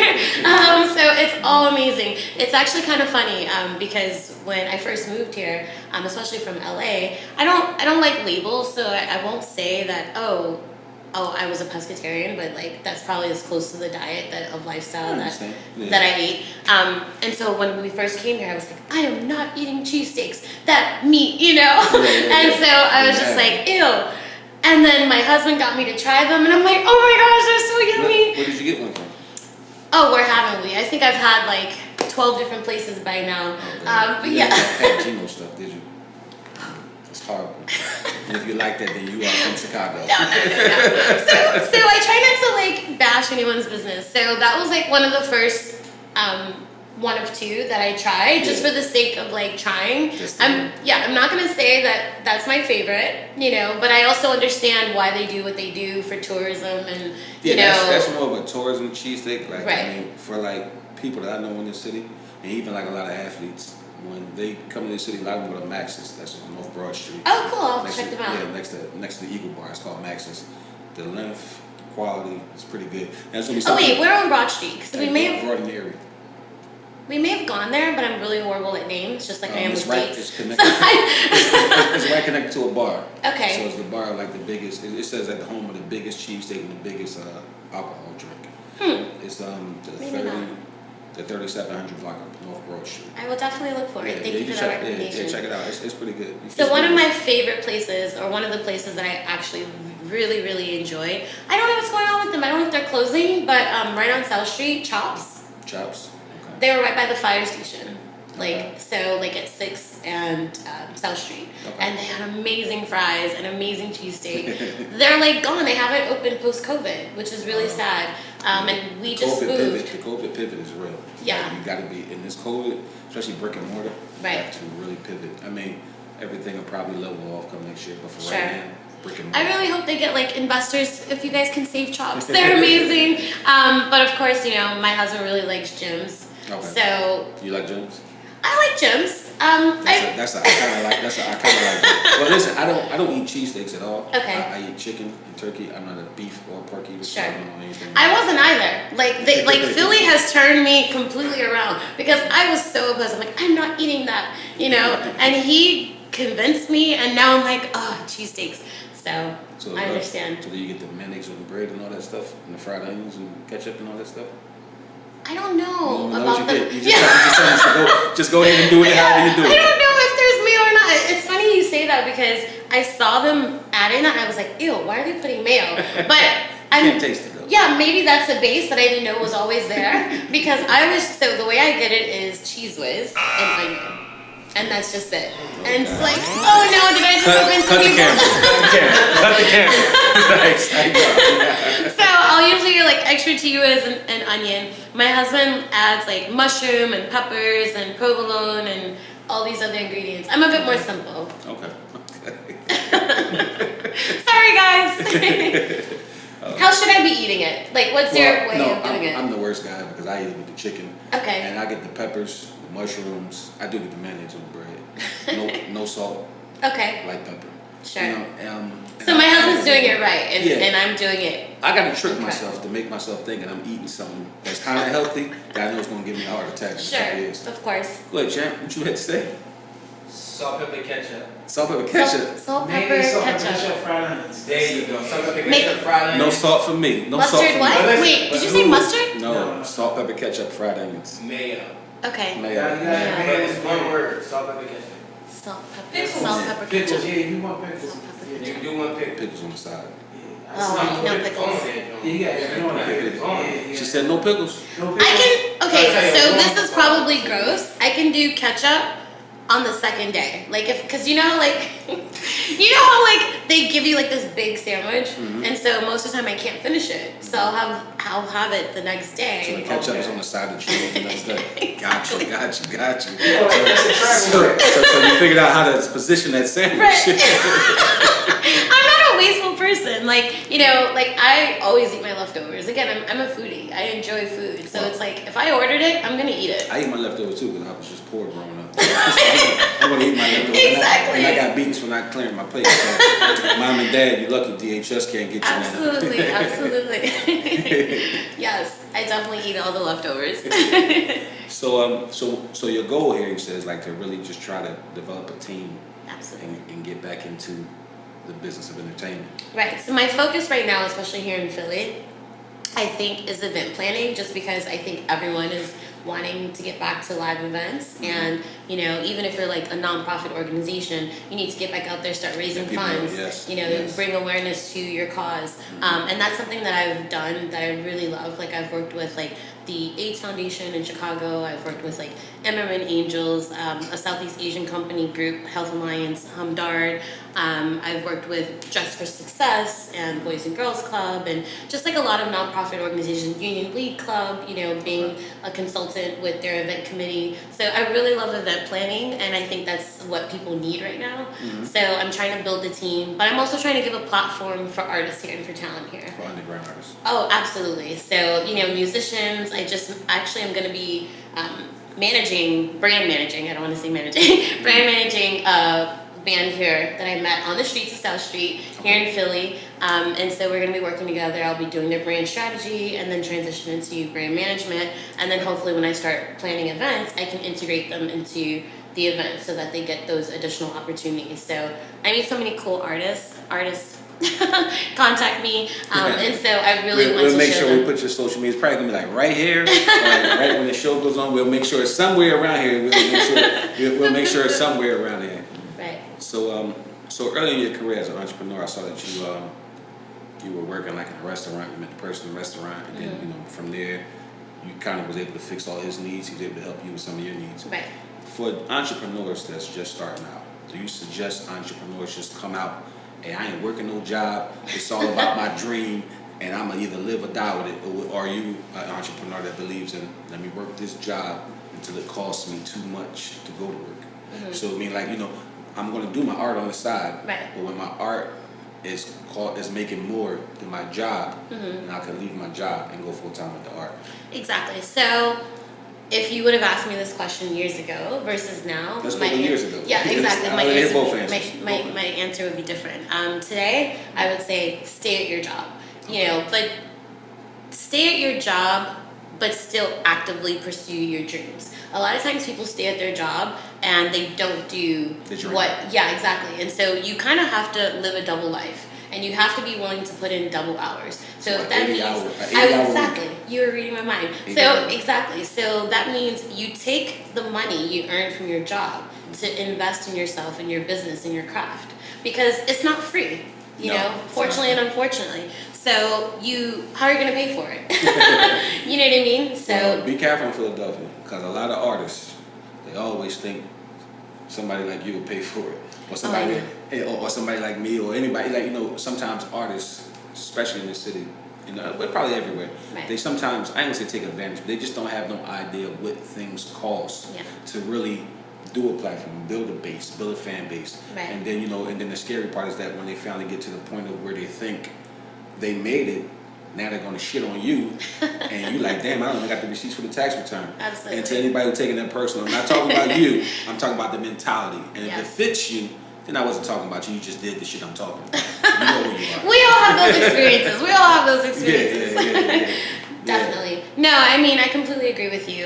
So it's all amazing. It's actually kind of funny because when I first moved here, especially from LA, I don't like labels, so I won't say that I was a pescatarian, but like that's probably as close to the diet of lifestyle that I eat. And so when we first came here, I was like, I am not eating cheesesteaks, that meat, you know. And so I was just like, ew. And then my husband got me to try them, and I'm like, oh my gosh, they're so yummy. Where did you get one from? Oh, where haven't we? I think I've had like 12 different places by now. But yeah. You had Gino stuff, did you? It's horrible. And if you like that, then you are from Chicago. No. So I try not to like bash anyone's business. So that was like one of the first one of two that I tried just for the sake of like trying. I'm not gonna say that that's my favorite, you know, but I also understand why they do what they do for tourism and you know. That's more of a tourism cheesesteak. Like I mean, for like people that I know in this city, and even like a lot of athletes. When they come to the city, a lot of them go to Max's. That's on North Broad Street. Oh, cool! I'll check them out. Yeah, next to the Eagle Bar. It's called Max's. The length, quality is pretty good. And it's gonna be we're on Broad Street. So we may have gone there, but I'm really horrible at names, just like I am with dates. It's connected. It's right connected to a bar. Okay. So it's the bar like the biggest. It says at the home of the biggest cheesesteak and the biggest alcohol drink. It's the 3700 block of North Broad Street. I will definitely look for it. Thank you for that recommendation. Yeah, check it out. It's pretty good. So one of my favorite places, or one of the places that I actually really, really enjoy, I don't know what's going on with them. I don't know if they're closing, but right on South Street, Chops. Chops? Okay. They were right by the fire station. At 6th and South Street. Okay. And they had amazing fries and amazing cheesesteak. They're like gone. They haven't opened post-COVID, which is really sad. And we just moved. The COVID pivot is real. Yeah. Like, you got to be, in this COVID, especially brick and mortar, you have to really pivot. I mean, everything will probably level off come next year, but for right now, brick and mortar. I really hope they get like investors, if you guys can save Chops. They're amazing. But of course, you know, my husband really likes gyms. Okay. So. You like gyms? I like gyms. I kind of like that. Well, listen, I don't eat cheesesteaks at all. Okay. I eat chicken and turkey. I'm not a beef or pork eater. Sure. I don't know anything. I wasn't either. Like Philly has turned me completely around because I was so opposed. I'm like, I'm not eating that, you know. And he convinced me, and now I'm like, oh, cheesesteaks. So I understand. So do you get the mayonnaise on the bread and all that stuff, and the fried onions and ketchup and all that stuff? I don't know about the. Just go ahead and do it however you do it. I don't know if there's mayo or not. It's funny you say that because I saw them adding that and I was like, ew, why are they putting mayo? But I can't taste it though. Yeah, maybe that's a base that I didn't know was always there because the way I get it is Cheese Whiz and onion. and that's just it. And it's like, oh no, did I just open Cut the camera. Cut the camera. Nice. I know. So I'll usually get like extra chihuahuas and onion. My husband adds like mushroom and peppers and provolone and all these other ingredients. I'm a bit more simple. Okay. Sorry guys. How should I be eating it? Like, what's your way of doing it? I'm the worst guy because I eat it with the chicken. Okay. And I get the peppers, the mushrooms. I do get the mayonnaise on the bread. No salt. Okay. Light pepper. Sure. You know, so my husband's doing it right, and I'm doing it. I got to trick myself to make myself thinking I'm eating something that's kind of healthy that I know is going to give me a heart attack in a couple years. Of course. Go ahead, champ. What you had to say? Salt, pepper, ketchup. Salt, pepper, ketchup. Salt, pepper, Mayonnaise, salt, ketchup. ketchup, fried onions. There you go. Salt, pepper, ketchup, fried onions. No salt for me. No salt Mustard for what? me. Wait, did you say mustard? No, salt, pepper, ketchup, fried onions. Mayo. Okay. Mayo. But it's one word. Salt, pepper, ketchup. Salt, pepper, Pickles. salt, pepper, Pickles, ketchup. yeah, you want pickles. Salt, pepper, You ketchup. do want pickles. Pickles on the side. Oh, no pickles. You want pickles. She said no pickles. I can, okay, I'll tell you so what, this is probably gross. I can do ketchup on the second day. Like, cause you know, like, you know how like they give you like this big sandwich, and so most of the time I can't finish it. So I'll have it the next So day. the ketchup is on the side that you eat the next day. Got you. So, So you figured out how to position that sandwich. Right. I'm not a wasteful person. Like, you know, like I always eat my leftovers. Again, I'm a foodie. I enjoy food. So it's like, if I ordered it, I'm going to eat it. I eat my leftovers too because I was just poor growing up. I'm going to eat my leftovers. Exactly. And I got beatings for not clearing my plate. So, Mom and Dad, you lucky DHS can't get you now. Absolutely, absolutely. Yes, I definitely eat all the leftovers. So your goal here, you said, is like to really just try to develop a team Absolutely. and get back into the business of entertainment. Right. So my focus right now, especially here in Philly, I think is event planning, just because I think everyone is wanting to get back to live events, and you know, even if you're like a nonprofit organization, you need to get back out there, start raising funds, yes, you know, yes. bring awareness to your cause. And that's something that I've done that I really love. Like I've worked with like the AIDS Foundation in Chicago. I've worked with like MMN Angels, a Southeast Asian company group, Health Alliance, Hamdard. I've worked with Dress for Success and Boys and Girls Club, and just like a lot of nonprofit organizations, Union League Club, you know, being a consultant with their event committee. So I really love event planning, and I think that's what people need right now. So I'm trying to build a team, but I'm also trying to give a platform for artists here and for talent here. For underground artists. Oh, absolutely. So, you know, musicians, I'm going to be brand managing, I don't want to say managing, brand managing a band here that I met on the streets of South Street here in Philly. And so we're going to be working together. I'll be doing their brand strategy and then transition into brand management. And then hopefully when I start planning events, I can integrate them into the event so that they get those additional opportunities. So I meet so many cool artists contact me, and so I really want to We'll make sure them. we put your social media. It's probably gonna be like right here, right when the show goes on. We'll make sure it's somewhere around here. We'll make sure it's somewhere around here. Right. So early in your career as an entrepreneur, I saw that you were working like in a restaurant. You met the person in the restaurant, and then you know from there, you kind of was able to fix all his needs. He was able to help you with some of your needs. Right. For entrepreneurs that's just starting out, do you suggest entrepreneurs just come out? Hey, I ain't working no job. It's all about my dream, and I'm gonna either live or die with it. Or are you an entrepreneur that believes in, let me work this job until it costs me too much to go to work? So I mean, like, you know, I'm gonna do my art on the side, Right. but when my art is making more than my job, then I can leave my job and go full time with the art. Exactly. So if you would have asked me this question years ago versus now, Let's go with years ago. Yeah, exactly. I wanna hear both answers. My answer would be different. Today, I would say stay at your job. You know, but stay at your job, but still actively pursue your dreams. A lot of times people stay at their job and they don't do yeah, exactly. And so you kind of have to live a double life. And you have to be willing to put in double hours. So if that means exactly, you were reading my mind. So exactly. So that means you take the money you earn from your job to invest in yourself and your business and your craft, because it's not free. You know, fortunately and unfortunately. So how are you going to pay for it? You know what I mean? So be careful in Philadelphia, because a lot of artists, they always think somebody like you will pay for it, or somebody, or somebody like me, or anybody like, you know. Sometimes artists, especially in this city, you know, but probably everywhere, Right. they sometimes, I ain't gonna say take advantage, but they just don't have no idea what things cost to really do a platform, build a base, build a fan base, Right. and then, you know, and then the scary part is that when they finally get to the point of where they think they made it, now they're gonna shit on you, and you like, damn, I don't even got the receipts for the tax return. Absolutely. And to anybody who's taking that personal, I'm not talking about you, I'm talking about the mentality. And if it fits you, then I wasn't talking about you, you just did the shit I'm talking about. You know who you are. We all have those experiences. We all have those experiences. Yeah. Definitely. No, I mean, I completely agree with you.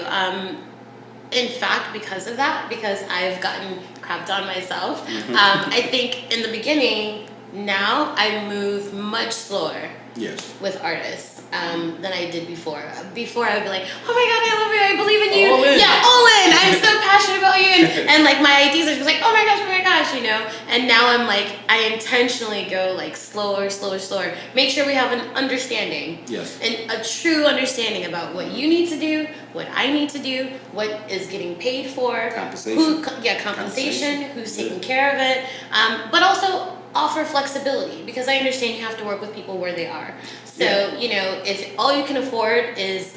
In fact, because of that, because I've gotten crapped on myself, I think in the beginning, now I move much slower Yes. with artists than I did before. Before I would be like, oh my god, I love you, I believe in you. All in. Yeah, all in. I'm so passionate about you. And like my ideas are just like, oh my gosh, you know. And now I'm like, I intentionally go like slower. Make sure we have an understanding. Yes. And a true understanding about what you need to do, what I need to do, what is getting paid for. Compensation. Compensation. Who's taking care of it. But also offer flexibility, because I understand you have to work with people where they are. So, you know, if all you can afford is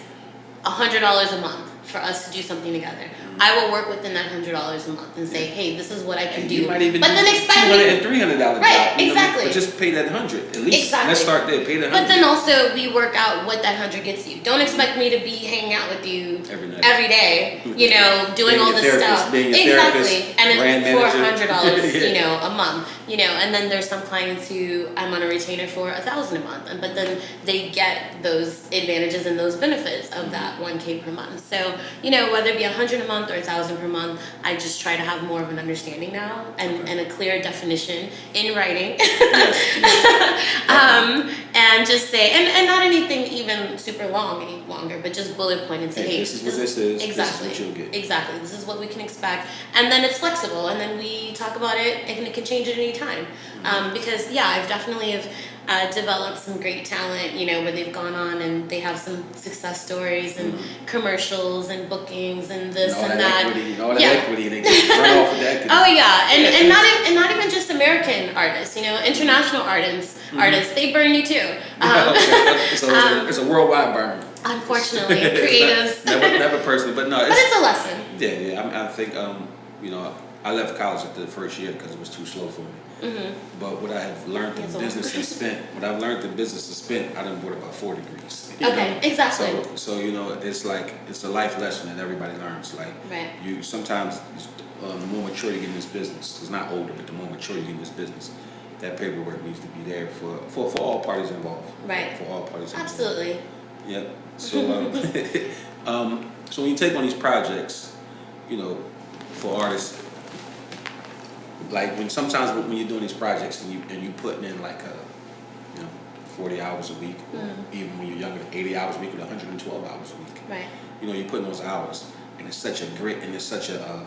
$100 a month for us to do something together, I will work within that $100 a month and say, hey, this is what I can And do. you might even but do then expect me, $200 and $300 right, job, you know, exactly. but just pay that 100 at least. Exactly. Let's start there. Pay that 100. But then also we work out what that 100 gets you. Don't expect me to be hanging out with you every day, you know, doing all this stuff. Exactly. And it's for $100, you know, a month. You know, and then there's some clients who I'm on a retainer for $1,000 a month, but then they get those advantages and those benefits of that $1K per month. So, you know, whether it be $100 a month or $1,000 per month, I just try to have more of an understanding now and a clear definition in writing. And just say, and not anything even super long any longer, but just bullet point and say, hey, this is what this is. Exactly. This is what you'll get. Exactly. This is what we can expect. And then it's flexible, and then we talk about it, and it can change at any time. Because, yeah, I've definitely developed some great talent, you know, where they've gone on and they have some success stories and commercials and bookings and this and that. All that equity, they can run off with that equity. Oh yeah, and not even just American artists, you know, international artists, they burn you too. So it's a worldwide burn. Unfortunately, creatives. never personally, but no. But it's a lesson. Yeah. I think you know, I left college after the first year because it was too slow for me. But what I have learned in business and spent, I done bought about 4 degrees. Okay, exactly. So you know, it's like it's a life lesson that everybody learns. Like you sometimes the more mature you get in this business, it's not older, but the more mature you get in this business, that paperwork needs to be there for all parties involved. Right. For all parties involved. Absolutely. Yep. So so when you take on these projects, you know, for artists, like sometimes when you're doing these projects and you putting in like 40 hours a week, or even when you're younger, 80 hours a week or 112 hours a week. Right. You know, you're putting those hours, and it's such a grit, and it's such a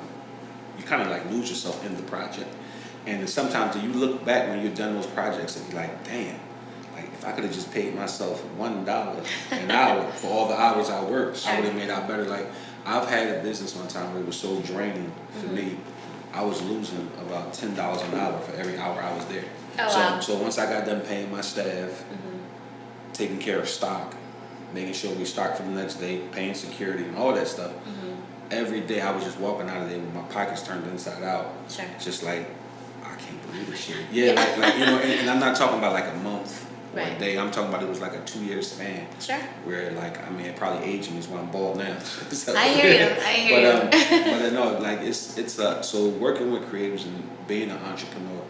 you kind of like lose yourself in the project. And then sometimes you look back when you've done those projects and you're like, damn, like if I could have just paid myself $1 an hour for all the hours I worked, I would have made out better. Like I've had a business one time where it was so draining for me. I was losing about $10 an hour for every hour I was there. So once I got done paying my staff, taking care of stock, making sure we stock for the next day, paying security and all that stuff, every day I was just walking out of there with my pockets turned inside out. Sure. Just like, I can't believe this shit. Yeah, like you know, and I'm not talking about like a month or a day. I'm talking about it was like a 2-year span. Sure. Where like, I mean, it probably aged me is when I'm bald now. So, I hear you. But no, like it's so working with creatives and being an entrepreneur,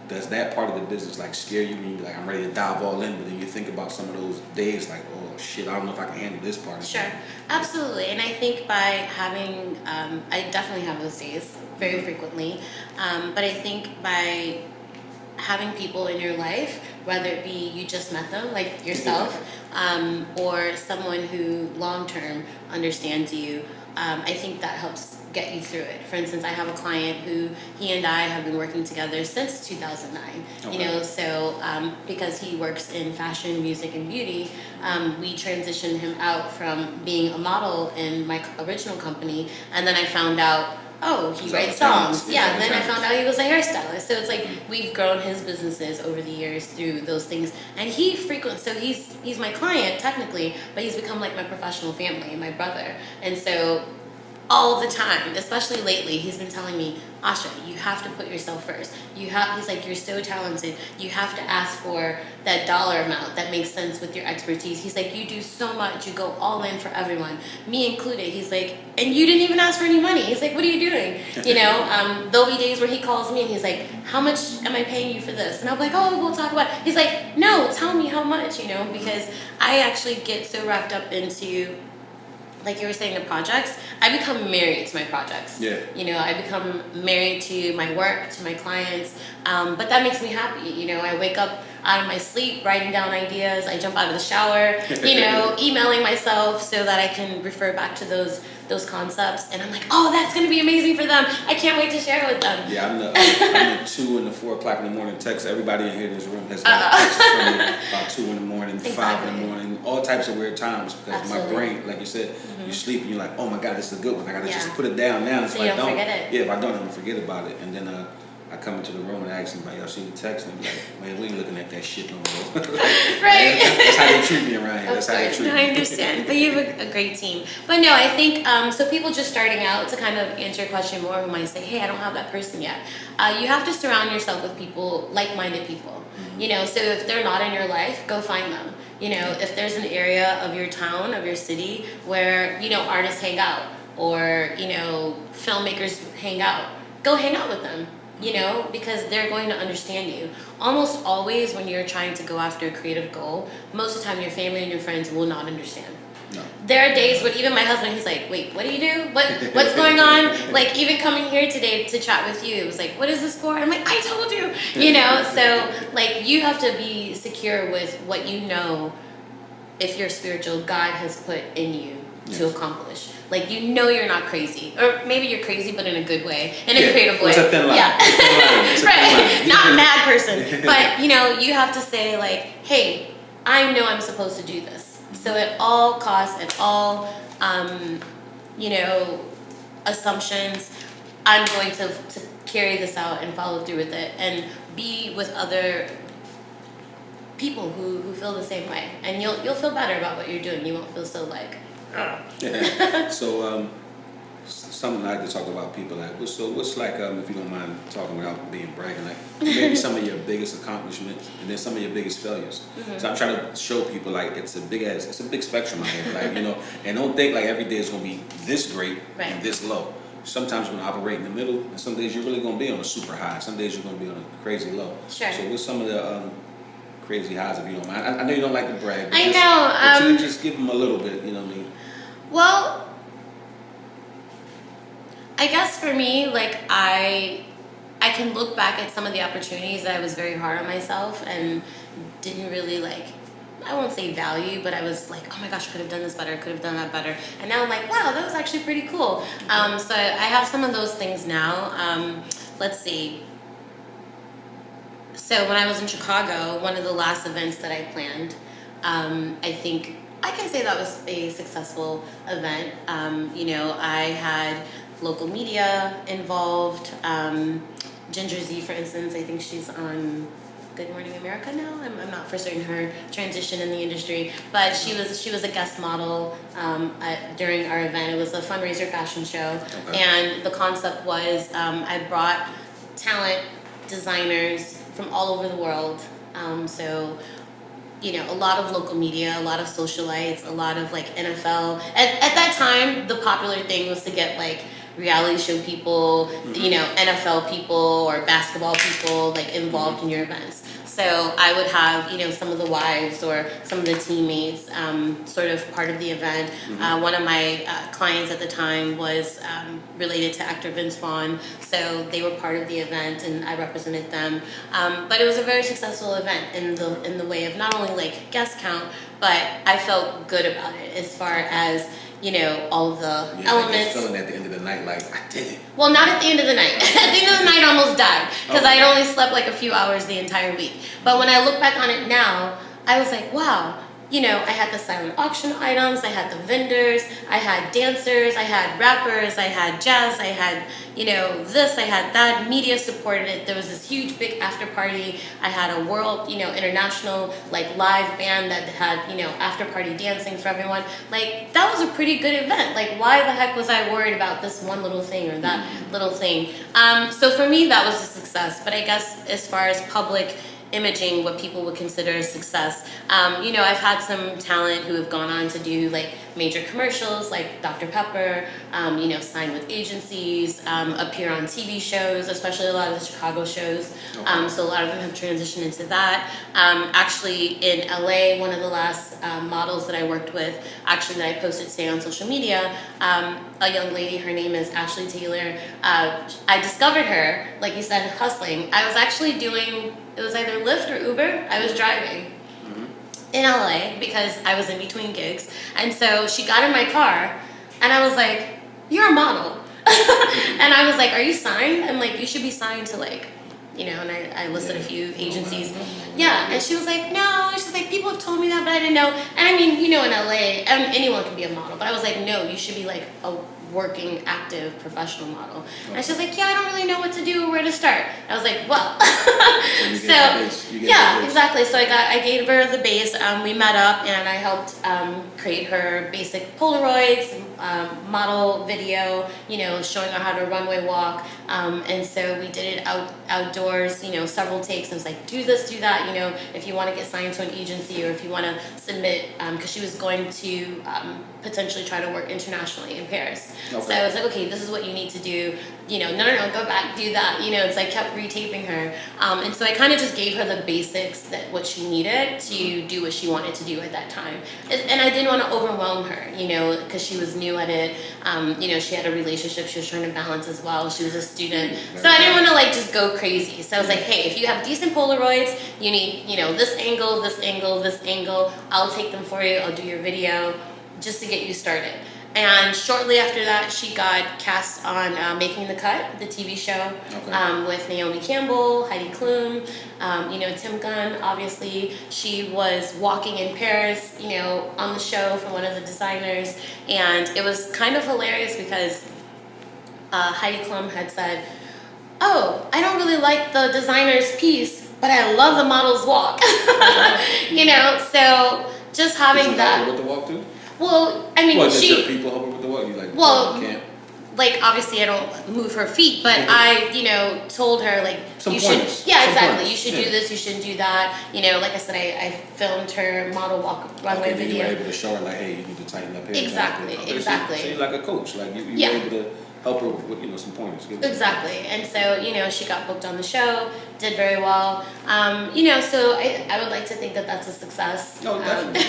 does that part of the business like scare you when you're like, I'm ready to dive all in, but then you think about some of those days like, oh shit, I don't know if I can handle this part. Sure, absolutely. And I think by having, I definitely have those days very frequently, but I think by having people in your life, whether it be you just met them, like yourself, or someone who long-term understands you, I think that helps get you through it. For instance, I have a client who he and I have been working together since 2009. Okay. You know, so because he works in fashion, music, and beauty, we transitioned him out from being a model in my original company, and then I found out oh, he He's writes on songs. talents. Yeah, He's and then I on found out he was a hairstylist. So it's like we've grown his businesses over the years through those things. And he frequently, so he's my client technically, but he's become like my professional family, my brother. And so all the time, especially lately, he's been telling me, Asha, you have to put yourself first. He's like, you're so talented. You have to ask for that dollar amount that makes sense with your expertise. He's like, you do so much. You go all in for everyone, me included. He's like, and you didn't even ask for any money. He's like, what are you doing? You know, there'll be days where he calls me and he's like, how much am I paying you for this? And I'm like, oh, we'll talk about it. He's like, no, tell me how much, you know, because I actually get so wrapped up into, like you were saying, the projects. I become married to my projects. Yeah. You know, I become married to my work, to my clients. But that makes me happy. You know, I wake up out of my sleep, writing down ideas. I jump out of the shower, you know, emailing myself so that I can refer back to those concepts. And I'm like, oh, that's going to be amazing for them. I can't wait to share it with them. Yeah, I'm the 2 and the 4 o'clock in the morning text. Everybody in here in this room has got texts from me about 2 in the morning, 5 in the morning, all types of weird times because Absolutely. my brain, like you said, you sleep and you're like, oh my God, this is a good one. I gotta just put it down now. So you don't forget it. Yeah, if I don't, I'm gonna forget about it. And then I come into the room and ask anybody, y'all see the text? And I'm like, man, we ain't looking at that shit no more. Right. That's how they treat me around here. Of That's how they course, treat no, me. I understand. But you have a great team. But no, I think, so people just starting out, to kind of answer your question more, who might say, hey, I don't have that person yet. You have to surround yourself with people, like-minded people. You know, so if they're not in your life, go find them. You know, if there's an area of your town, of your city, where, you know, artists hang out, or, you know, filmmakers hang out, go hang out with them. You know, because they're going to understand you. Almost always when you're trying to go after a creative goal, most of the time your family and your friends will not understand. No. There are days when even my husband, he's like, wait, what do you do? What's going on? Like, even coming here today to chat with you, it was like, what is this for? I'm like, I told you, you know? So, like, you have to be secure with what you know, if you're spiritual, God has put in you to accomplish. Like, you know you're not crazy. Or maybe you're crazy, but in a good way. In a creative way. It's a thin line. Yeah. It's a thin line. It's a thin Right. line. Not a mad person. But, you know, you have to say, like, hey, I know I'm supposed to do this. So at all costs, at all, you know, assumptions, I'm going to carry this out and follow through with it. And be with other people who feel the same way. And you'll feel better about what you're doing. You won't feel so like, Yeah. So, something I like to talk about people like, what's like, if you don't mind talking without being bragging, like maybe some of your biggest accomplishments and then some of your biggest failures. So I'm trying to show people like it's a big spectrum out here, like, you know, and don't think like every day is gonna be this great and this low. Sometimes you're gonna operate in the middle, and some days you're really gonna be on a super high. Some days you're gonna be on a crazy low. Sure. So what's some of the crazy highs, if you don't mind? I know you don't like to brag. But I just, know, But you can just give them a little bit, you know what I mean? well, I guess for me, like, I can look back at some of the opportunities that I was very hard on myself and didn't really, like, I won't say value, but I was like, oh my gosh, I could have done this better, I could have done that better. And now I'm like, wow, that was actually pretty cool. So I have some of those things now. Let's see. So when I was in Chicago, one of the last events that I planned, I think I can say that was a successful event. You know, I had local media involved. Ginger Z, for instance, I think she's on Good Morning America now. I'm not for certain her transition in the industry, but she was a guest model during our event. It was a fundraiser fashion show, and the concept was I brought talent designers from all over the world. So, you know, a lot of local media, a lot of socialites, a lot of like NFL. At that time, the popular thing was to get like reality show people, you know, NFL people or basketball people like involved in your events. So I would have, you know, some of the wives or some of the teammates sort of part of the event. One of my clients at the time was related to actor Vince Vaughn, so they were part of the event and I represented them. But it was a very successful event in the way of not only like guest count, but I felt good about it as far as, you know, all of the elements. Feeling at the end of the night like, I did it. Well, not at the end of the night. At the end of the night, I almost died because I had only slept like a few hours the entire week. But when I look back on it now, I was like, wow, I had the silent auction items, I had the vendors, I had dancers, I had rappers, I had jazz, I had, this, I had that. Media supported it. There was this huge big after party. I had a world, international, like, live band that had, after party dancing for everyone. Like, that was a pretty good event. Like, why the heck was I worried about this one little thing or that little thing? So for me, that was a success. But I guess as far as public imaging, what people would consider a success. I've had some talent who have gone on to do like major commercials, like Dr. Pepper, sign with agencies, appear on TV shows, especially a lot of the Chicago shows. So a lot of them have transitioned into that. Actually, in LA, one of the last models that I worked with, actually that I posted today on social media, a young lady, her name is Ashley Taylor. I discovered her, like you said, hustling. I was actually doing, it was either Lyft or Uber. I was driving in LA because I was in between gigs. And so she got in my car and I was like, "You're a model." And I was like, "Are you signed?" I'm like, "You should be signed to like, and I listed a few agencies. Yeah, and she was like, "No." She's like, "People have told me that, but I didn't know." And I mean, in LA, anyone can be a model. But I was like, "No, you should be like a working, active, professional model." And she's like, "Yeah, I don't really know what to do or where to start." I was like, "Well," exactly. So I gave her the base. We met up and I helped create her basic Polaroids, model video, showing her how to runway walk. And so we did it outdoors, several takes. I was like, "Do this, do that, if you want to get signed to an agency or if you want to submit," because she was going to potentially try to work internationally in Paris. Okay. So I was like, "Okay, this is what you need to do." No, go back, do that. So I kept retaping her. And so I kind of just gave her the basics, that what she needed to do what she wanted to do at that time. And I didn't want to overwhelm her, because she was new at it. She had a relationship she was trying to balance as well. She was a student. So I didn't want to like just go crazy. So I was like, "Hey, if you have decent Polaroids, you need, this angle, this angle, this angle. I'll take them for you. I'll do your video just to get you started." And shortly after that, she got cast on Making the Cut, the TV show, with Naomi Campbell, Heidi Klum, Tim Gunn, obviously. She was walking in Paris, on the show for one of the designers. And it was kind of hilarious because Heidi Klum had said, "Oh, I don't really like the designer's piece, but I love the model's walk." So just having that. Help her with the walk too? Well, I mean, people help her with the walk? You like? Well, can't. Like obviously I don't move her feet, but I, told her like some you pointers. should, yeah, some exactly. Pointers. You should do this. You shouldn't do that. Like I said, I filmed her model walk runway Then video. you were able to show her like, "Hey, you need to tighten up here." Exactly. So you're like a coach. Like you were able to help her with some pointers. Exactly. And so, she got booked on the show, did very well. So I would like to think that that's a success. Oh, definitely.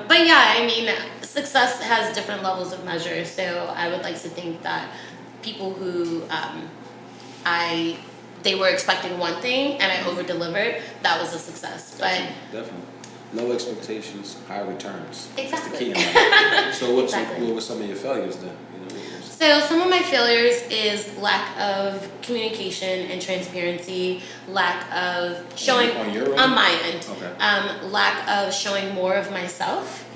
But yeah, I mean, success has different levels of measure. So I would like to think that people who they were expecting one thing and I over-delivered, that was a success. Definitely. Low expectations, high returns. Exactly. That's the key in life. So Exactly. What were some of your failures then? So some of my failures is lack of communication and transparency, lack of showing on my end, lack of showing more of myself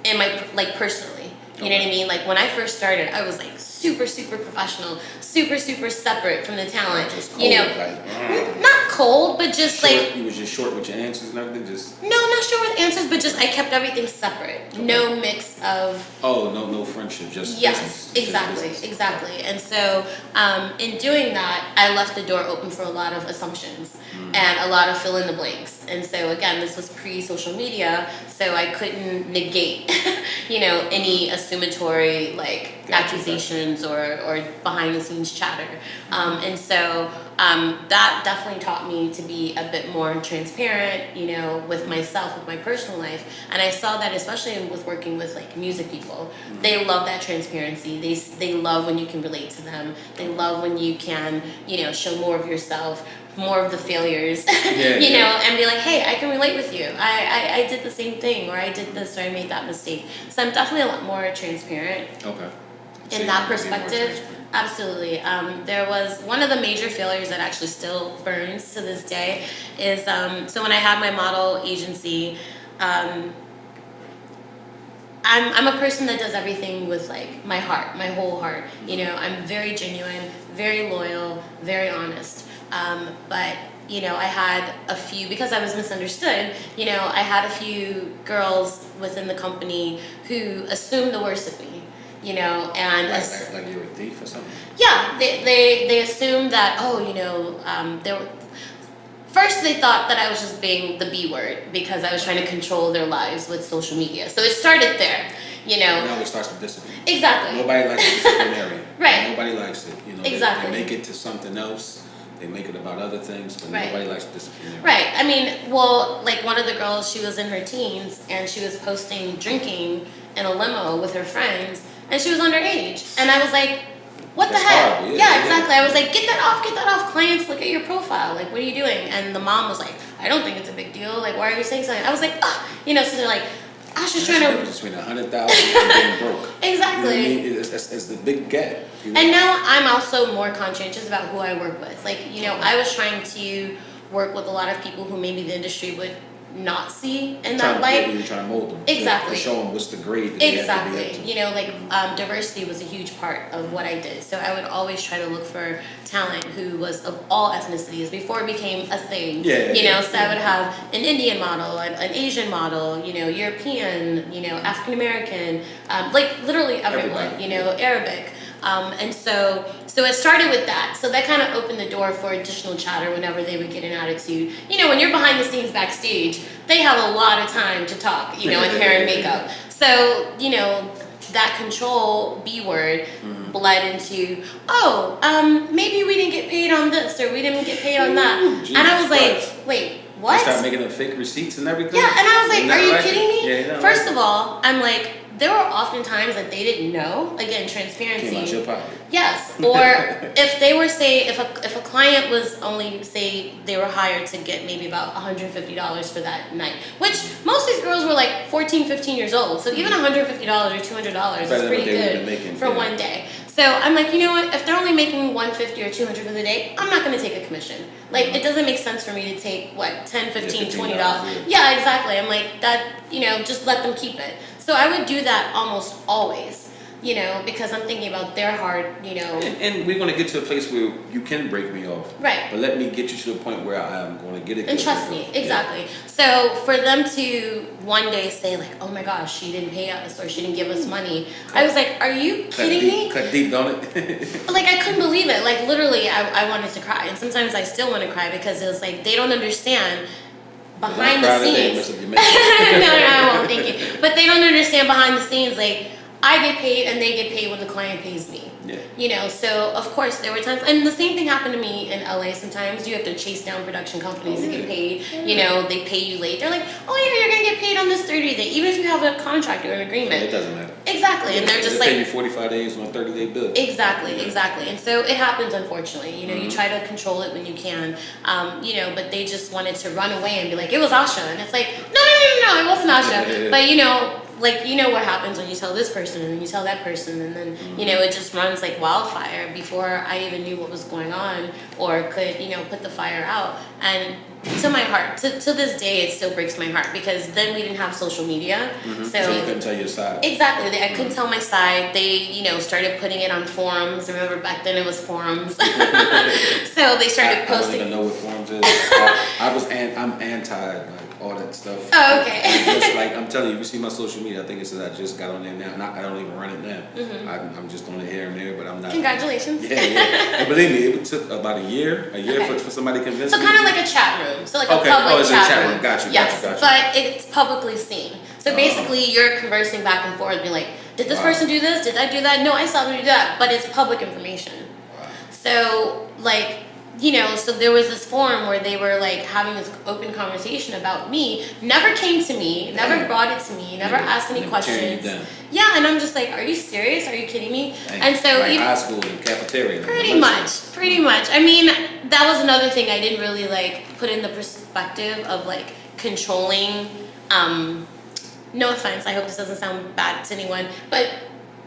and my personally. You know what I mean? Like when I first started, I was like super professional, super separate from the talent. Just cold, not cold, but just short, like you was just short with your answers and everything. Just no, not short with answers, but just I kept everything separate. Okay. No mix of. Oh, no friendship, just yes, business. Exactly. And so in doing that, I left the door open for a lot of assumptions and a lot of fill in the blanks. And so again, this was pre-social media, so I couldn't negate, any assumatory accusations or behind the scenes chatter. And so that definitely taught me to be a bit more transparent, with myself, with my personal life. And I saw that especially with working with music people. They love that transparency. They love when you can relate to them. They love when you can, show more of yourself, more of the failures, and be like, "Hey, I can relate with you. I did the same thing, or I did this, or I made that mistake." So I'm definitely a lot more transparent. Okay. In that perspective, absolutely. There was one of the major failures that actually still burns to this day is so when I had my model agency, I'm a person that does everything with like my heart, my whole heart. You know, I'm very genuine, very loyal, very honest. But you know, I had a few, because I was misunderstood. You know, I had a few girls within the company who assumed the worst of me. You know, and like you're a thief or something. yeah, they assumed that, oh, you know, they were. First, they thought that I was just being the B word because I was trying to control their lives with social media. So it started there, you know. Now it starts with discipline. Exactly. Nobody likes the disciplinarian. Right. Nobody likes it. You know, Exactly. they make it to something else. They make it about other things, but Right. nobody likes disciplinarian. Right. I mean, well, like one of the girls, she was in her teens and she was posting drinking in a limo with her friends, and she was underage. And I was like, what That's the heck? horrible. Yeah, exactly. I was like, get that off. Clients, look at your profile. Like, what are you doing? And the mom was like, I don't think it's a big deal. Like, why are you saying something? I was like, oh, you know, so they're like, Asha's trying That's the to. difference between 100,000 and being broke. Exactly. You know what I mean? It's the big gap. You know? And now I'm also more conscientious about who I work with. Like, you know, I was trying to work with a lot of people who maybe the industry would not see in that light. You're trying to mold them. Exactly. To show them what's the grade that they have to be Exactly. up to. You know, like diversity was a huge part of what I did. So I would always try to look for talent who was of all ethnicities before it became a thing. Yeah, You know, yeah, so I would have an Indian model, an Asian model, you know, European, you know, African American, like literally everyone, Everybody, you know, Arabic. And so it started with that. So that kind of opened the door for additional chatter whenever they would get an attitude. You know, when you're behind the scenes backstage, they have a lot of time to talk, you know, in hair and makeup. So, you know, that control B word bled into, maybe we didn't get paid on this or we didn't get paid on that. Jesus And I was Christ. like, wait, what? They start making them fake receipts and everything. Yeah, and I was like, You're are not you like kidding it. me? Yeah, you're not First like of all, I'm like, there were often times that they didn't know. Again, it. transparency. Came out your pocket. Yes, or if they were if a client was only say they were hired to get maybe about $150 for that night, which most of these girls were like 14, 15 years old. So even $150 or $200 Better is than pretty what they would've good been making, for yeah. one day. So I'm like, you know what? If they're only making $150 or $200 for the day, I'm not going to take a commission. Like, it doesn't make sense for me to take what $10, $15, $20. Yeah, exactly. I'm like that. You know, just let them keep it. So I would do that almost always. You know, because I'm thinking about their heart. You know. And we're going to get to a place where you can break me off. Right. But let me get you to the point where I am going to get it. And trust me, exactly. So for them to one day say like, "Oh my gosh, she didn't pay us or she didn't give us money," I was like, "Are you kidding me?" Cut deep, don't it? Like I couldn't believe it. Like literally, I wanted to cry, and sometimes I still want to cry because it was like they don't understand behind the scenes. No, I won't. Thank you. But they don't understand behind the scenes. Like I get paid, and they get paid when the client pays me. Yeah. You know, so of course there were times, and the same thing happened to me in LA. Sometimes you have to chase down production companies to get paid. You know, they pay you late. They're like, "Oh yeah, you're gonna get paid on this 30 day, even if you have a contract or an agreement." It doesn't matter. Exactly, and they're just they pay you like 45 days on a 30-day bill. exactly, and so it happens. Unfortunately, you know, you try to control it when you can, you know, but they just wanted to run away and be like, "It was Asha," and it's like, no, it wasn't Asha. But you know. Like, you know what happens when you tell this person and you tell that person, and then, you know, it just runs like wildfire before I even knew what was going on or could, you know, put the fire out. And to my heart, to this day, it still breaks my heart because then we didn't have social media. So you couldn't tell your side. Exactly. I couldn't tell my side. They, you know, started putting it on forums. Remember back then it was forums. So they started posting. I don't even know what forums is. I'm anti like all that stuff. Oh, okay. Just like I'm telling you, if you see my social media, I think it says I just got on there now, and I don't even run it now. I'm just on it here and there, but I'm not. Congratulations. Yeah. And believe me, it took about a year Okay. for somebody to convince So me. kind of like a chat room. So like Okay. a public It's a chat room. Got you. Yes, Got you. but it's publicly seen. So basically, you're conversing back and forth, being like, "Did this Wow. person do this? Did I do that? No, I saw them do that." But it's public information. Wow. So like, you know, so there was this forum where they were like having this open conversation about me. Never came to me. Never Dang. brought it to me. Never asked any Never tearing you questions. down. Yeah, and I'm just like, "Are you serious? Are you kidding me?" Dang. And so like even high school and cafeteria. Pretty much. I mean, that was another thing I didn't really like put in the perspective of like controlling. No offense, I hope this doesn't sound bad to anyone, but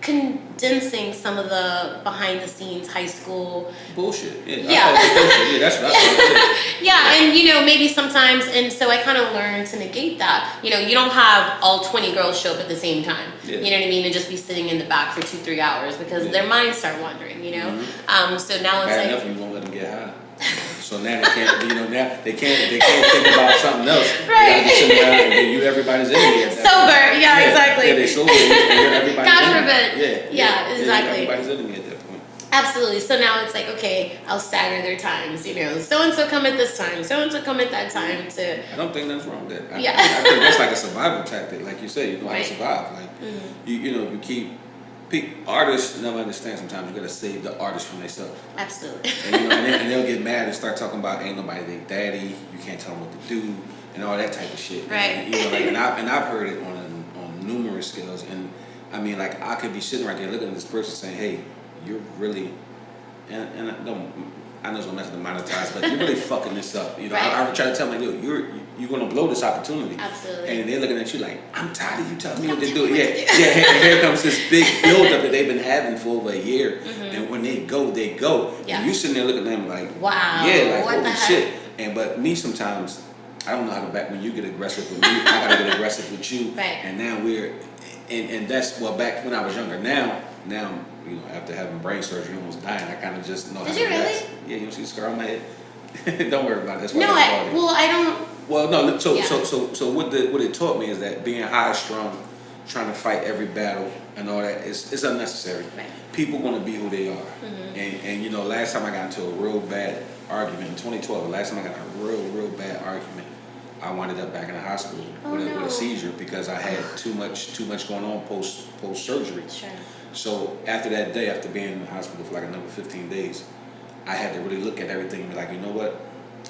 condensing some of the behind the scenes high school. Bullshit. Yeah. Yeah. I call it bullshit. Yeah, that's what I call it. Yeah, and you know, maybe sometimes, and so I kind of learned to negate that. You know, you don't have all 20 girls show up at the same time. Yeah. You know what I mean? And just be sitting in the back for 2-3 hours because Yeah. their minds start wandering, you know? So now it's Bad like. enough you won't let them get high. So now they can't, you know, now they can't think about something else. Right. They gotta be sitting around and you everybody's enemy at that Sober, point. yeah, exactly. Yeah, they sober and you're everybody's God enemy. forbid. Yeah, exactly. Everybody's enemy at that point. Absolutely. So now it's like, okay, I'll stagger their times. You know, so and so come at this time, so and so come at that time. To I don't think that's wrong with that. Yeah. I think that's like a survival tactic, like you said. You know how to Right. survive. Like you know, you keep artists never understand. Sometimes you gotta save the artist from themselves. absolutely. And, you know, and they'll get mad and start talking about ain't nobody their daddy. You can't tell them what to do and all that type of shit. Right. And, you know, like, and I've heard it on numerous scales. And I mean, like I could be sitting right there looking at this person saying, "Hey, you're really," and I know it's gonna mess with the monetize, but you're really fucking this up. You know, Right. I try to tell them, like, you're gonna blow this opportunity. Absolutely. And they're looking at you like, I'm tired of you telling me what to Tell do. me what Yeah, to do. yeah. And here comes this big buildup that they've been having for over a year. And when they go, they go. Yeah. And you sitting there looking at them like, Wow, yeah, like what the holy heck? shit. And but me sometimes, I don't know how to back when you get aggressive with me. I gotta get aggressive with you. Right. And now and that's back when I was younger. Now, you know, after having brain surgery, almost dying, I kind of just know how Did to you really? relax. Yeah, you don't see the scar on my head. Don't worry about it. That's why No, I got the I don't. well, no. So, Yeah. so what it taught me is that being high strung, trying to fight every battle and all that is unnecessary. Right. People gonna be who they are. And you know, last time I got into a real bad argument in 2012. Last time I got a real bad argument, I wound up back in the hospital with no. a seizure because I had too much going on post surgery. Sure. So after that day, after being in the hospital for like another 15 days, I had to really look at everything and be like, you know what?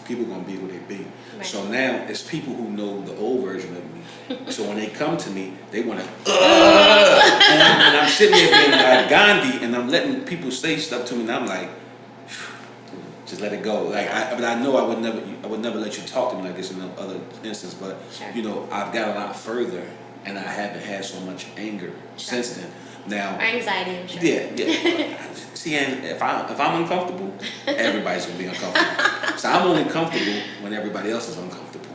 People gonna be who they be. Right. So now it's people who know the old version of me. So when they come to me, they wanna and I'm sitting there being like Gandhi and I'm letting people say stuff to me and I'm like, just let it go. Like but I know I would never let you talk to me like this in no other instance. But Sure. you know, I've got a lot further and I haven't had so much anger since then. Now Or anxiety, I'm sure. yeah. See, and if I'm uncomfortable, everybody's gonna be uncomfortable. So I'm only comfortable when everybody else is uncomfortable.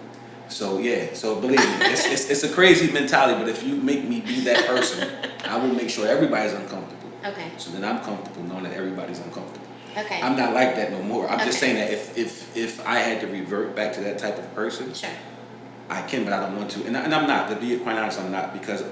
So yeah. So believe me, it's a crazy mentality. But if you make me be that person, I will make sure everybody's uncomfortable. Okay. So then I'm comfortable knowing that everybody's uncomfortable. Okay. I'm not like that no more. I'm just Okay. saying that if I had to revert back to that type of person, Sure. I can, but I don't want to. And I'm not. To be quite honest, I'm not because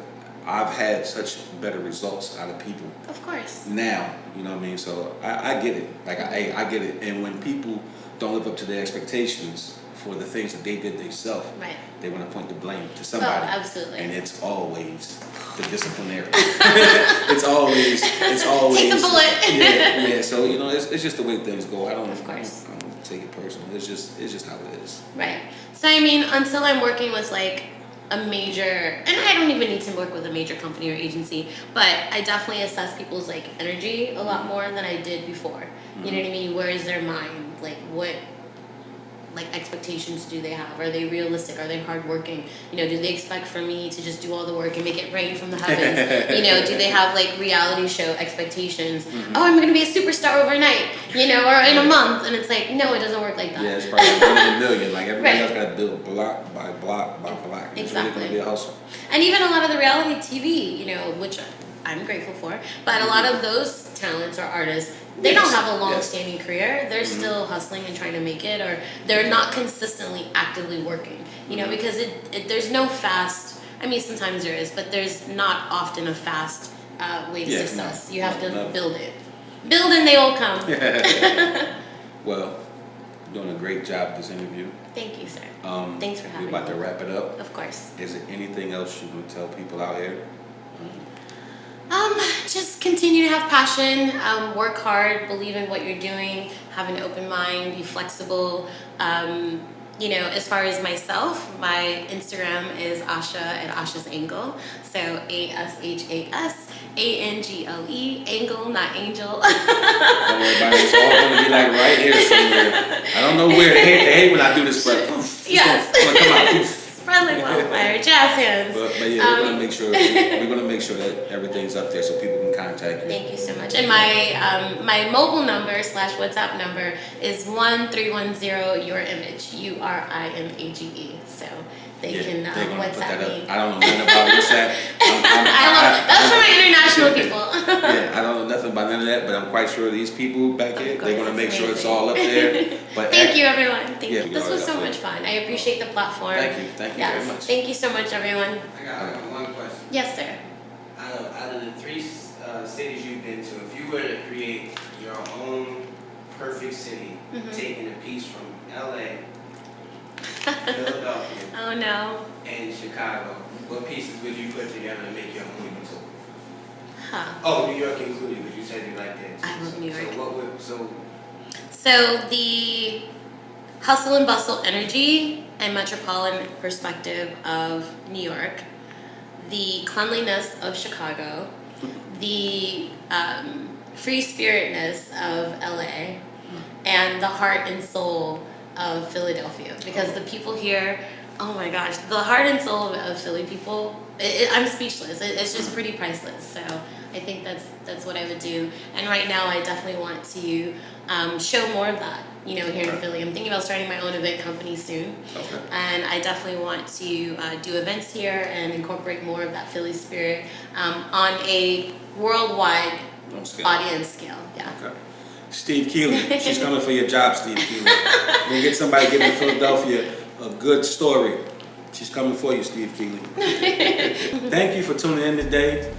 I've had such better results out of people Of course. now, you know what I mean? So I get it. Like I get it. And when people don't live up to their expectations for the things that they did themselves, Right. they want to point the blame to somebody. Oh, absolutely. And it's always the disciplinarian. it's always Take the bullet. yeah. So you know, it's just the way things go. Of course. I don't take it personal. It's just how it is. Right. So I mean, until I'm working with like a major, and I don't even need to work with a major company or agency, but I definitely assess people's like energy a lot more than I did before. You know what I mean? Where is their mind? Like what like expectations do they have? Are they realistic? Are they hardworking? You know, do they expect for me to just do all the work and make it rain from the heavens? You know, do they have like reality show expectations? Oh, I'm gonna be a superstar overnight, you know, or in a month, and it's like, no, it doesn't work like that. Yeah, it's probably 1 in a million. Like everybody Right. else got to build block by block by block. It's really Exactly. gonna be a hustle. And even a lot of the reality TV, you know, which I'm grateful for, but a lot of those talents or artists, they don't Yes, have a yes. long-standing career. They're still hustling and trying to make it, or they're not consistently actively working. You know, because there's no fast. I mean, sometimes there is, but there's not often a fast way to Yes, success. no, You have to no. build it. Build and they all come. Well, you're doing a great job this interview. Thank you, sir. Thanks for having We're about me. to wrap it up. Of course. Is there anything else you want to tell people out here? Just continue to have passion, work hard, believe in what you're doing, have an open mind, be flexible. You know, as far as myself, my Instagram is Asha at Asha's Angle. So ASHASANGLE, Angle, not Angel. Don't worry about it. It's all going to be like right here somewhere. I don't know where. They hate when I do this, but poof, Yes. it's going to come out. Poof. Friendly wildfire, jazz hands. But yeah, we're gonna make sure that everything's up there so people can contact you. Thank you so much. And my mobile number / WhatsApp number is 1310 your image, URIMAGE. So they can they're gonna put WhatsApp that up. me. I don't know nothing about WhatsApp. That's for my international people. Yeah, I don't know nothing about none of that, but I'm quite sure these people back here, Of they're course, gonna make it's sure it's amazing. all up there. But Thank you, everyone. Thank Yeah, you. This was so absolutely. much fun. I appreciate the platform. Thank you Yes. very much. Thank you so much, everyone. I got one question. Yes, sir. Out of the 3 cities you've been to, if you were to create your own perfect city, taking a piece from LA, Philadelphia, Oh no. and Chicago, what pieces would you put together to make your own tour? Huh. Oh, New York included, but you said you liked it. I love New York. So what would So the hustle and bustle energy and metropolitan perspective of New York, the cleanliness of Chicago, the free spiritness of LA, and the heart and soul of Philadelphia. Because the people here, oh my gosh, the heart and soul of Philly people, I'm speechless. It's just pretty priceless. So I think that's what I would do. And right now, I definitely want to show more of that. Here in Philly, I'm thinking about starting my own event company soon. Okay. And I definitely want to do events here and incorporate more of that Philly spirit on a worldwide audience scale. Yeah. Okay. Steve Keelan, she's coming for your job, Steve Keelan. We're gonna get somebody giving Philadelphia a good story. She's coming for you, Steve Keelan. Thank you for tuning in today.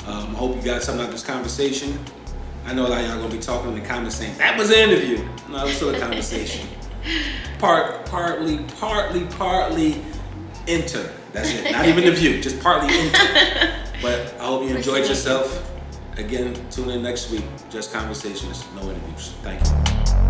Hope you got something out of this conversation. I know a lot of y'all gonna be talking in the comments saying, that was an interview. No, it was still a conversation. Partly enter. That's it. Not even the view, just partly enter. But I hope you enjoyed yourself. Again, tune in next week. Just conversations, no interviews. Thank you.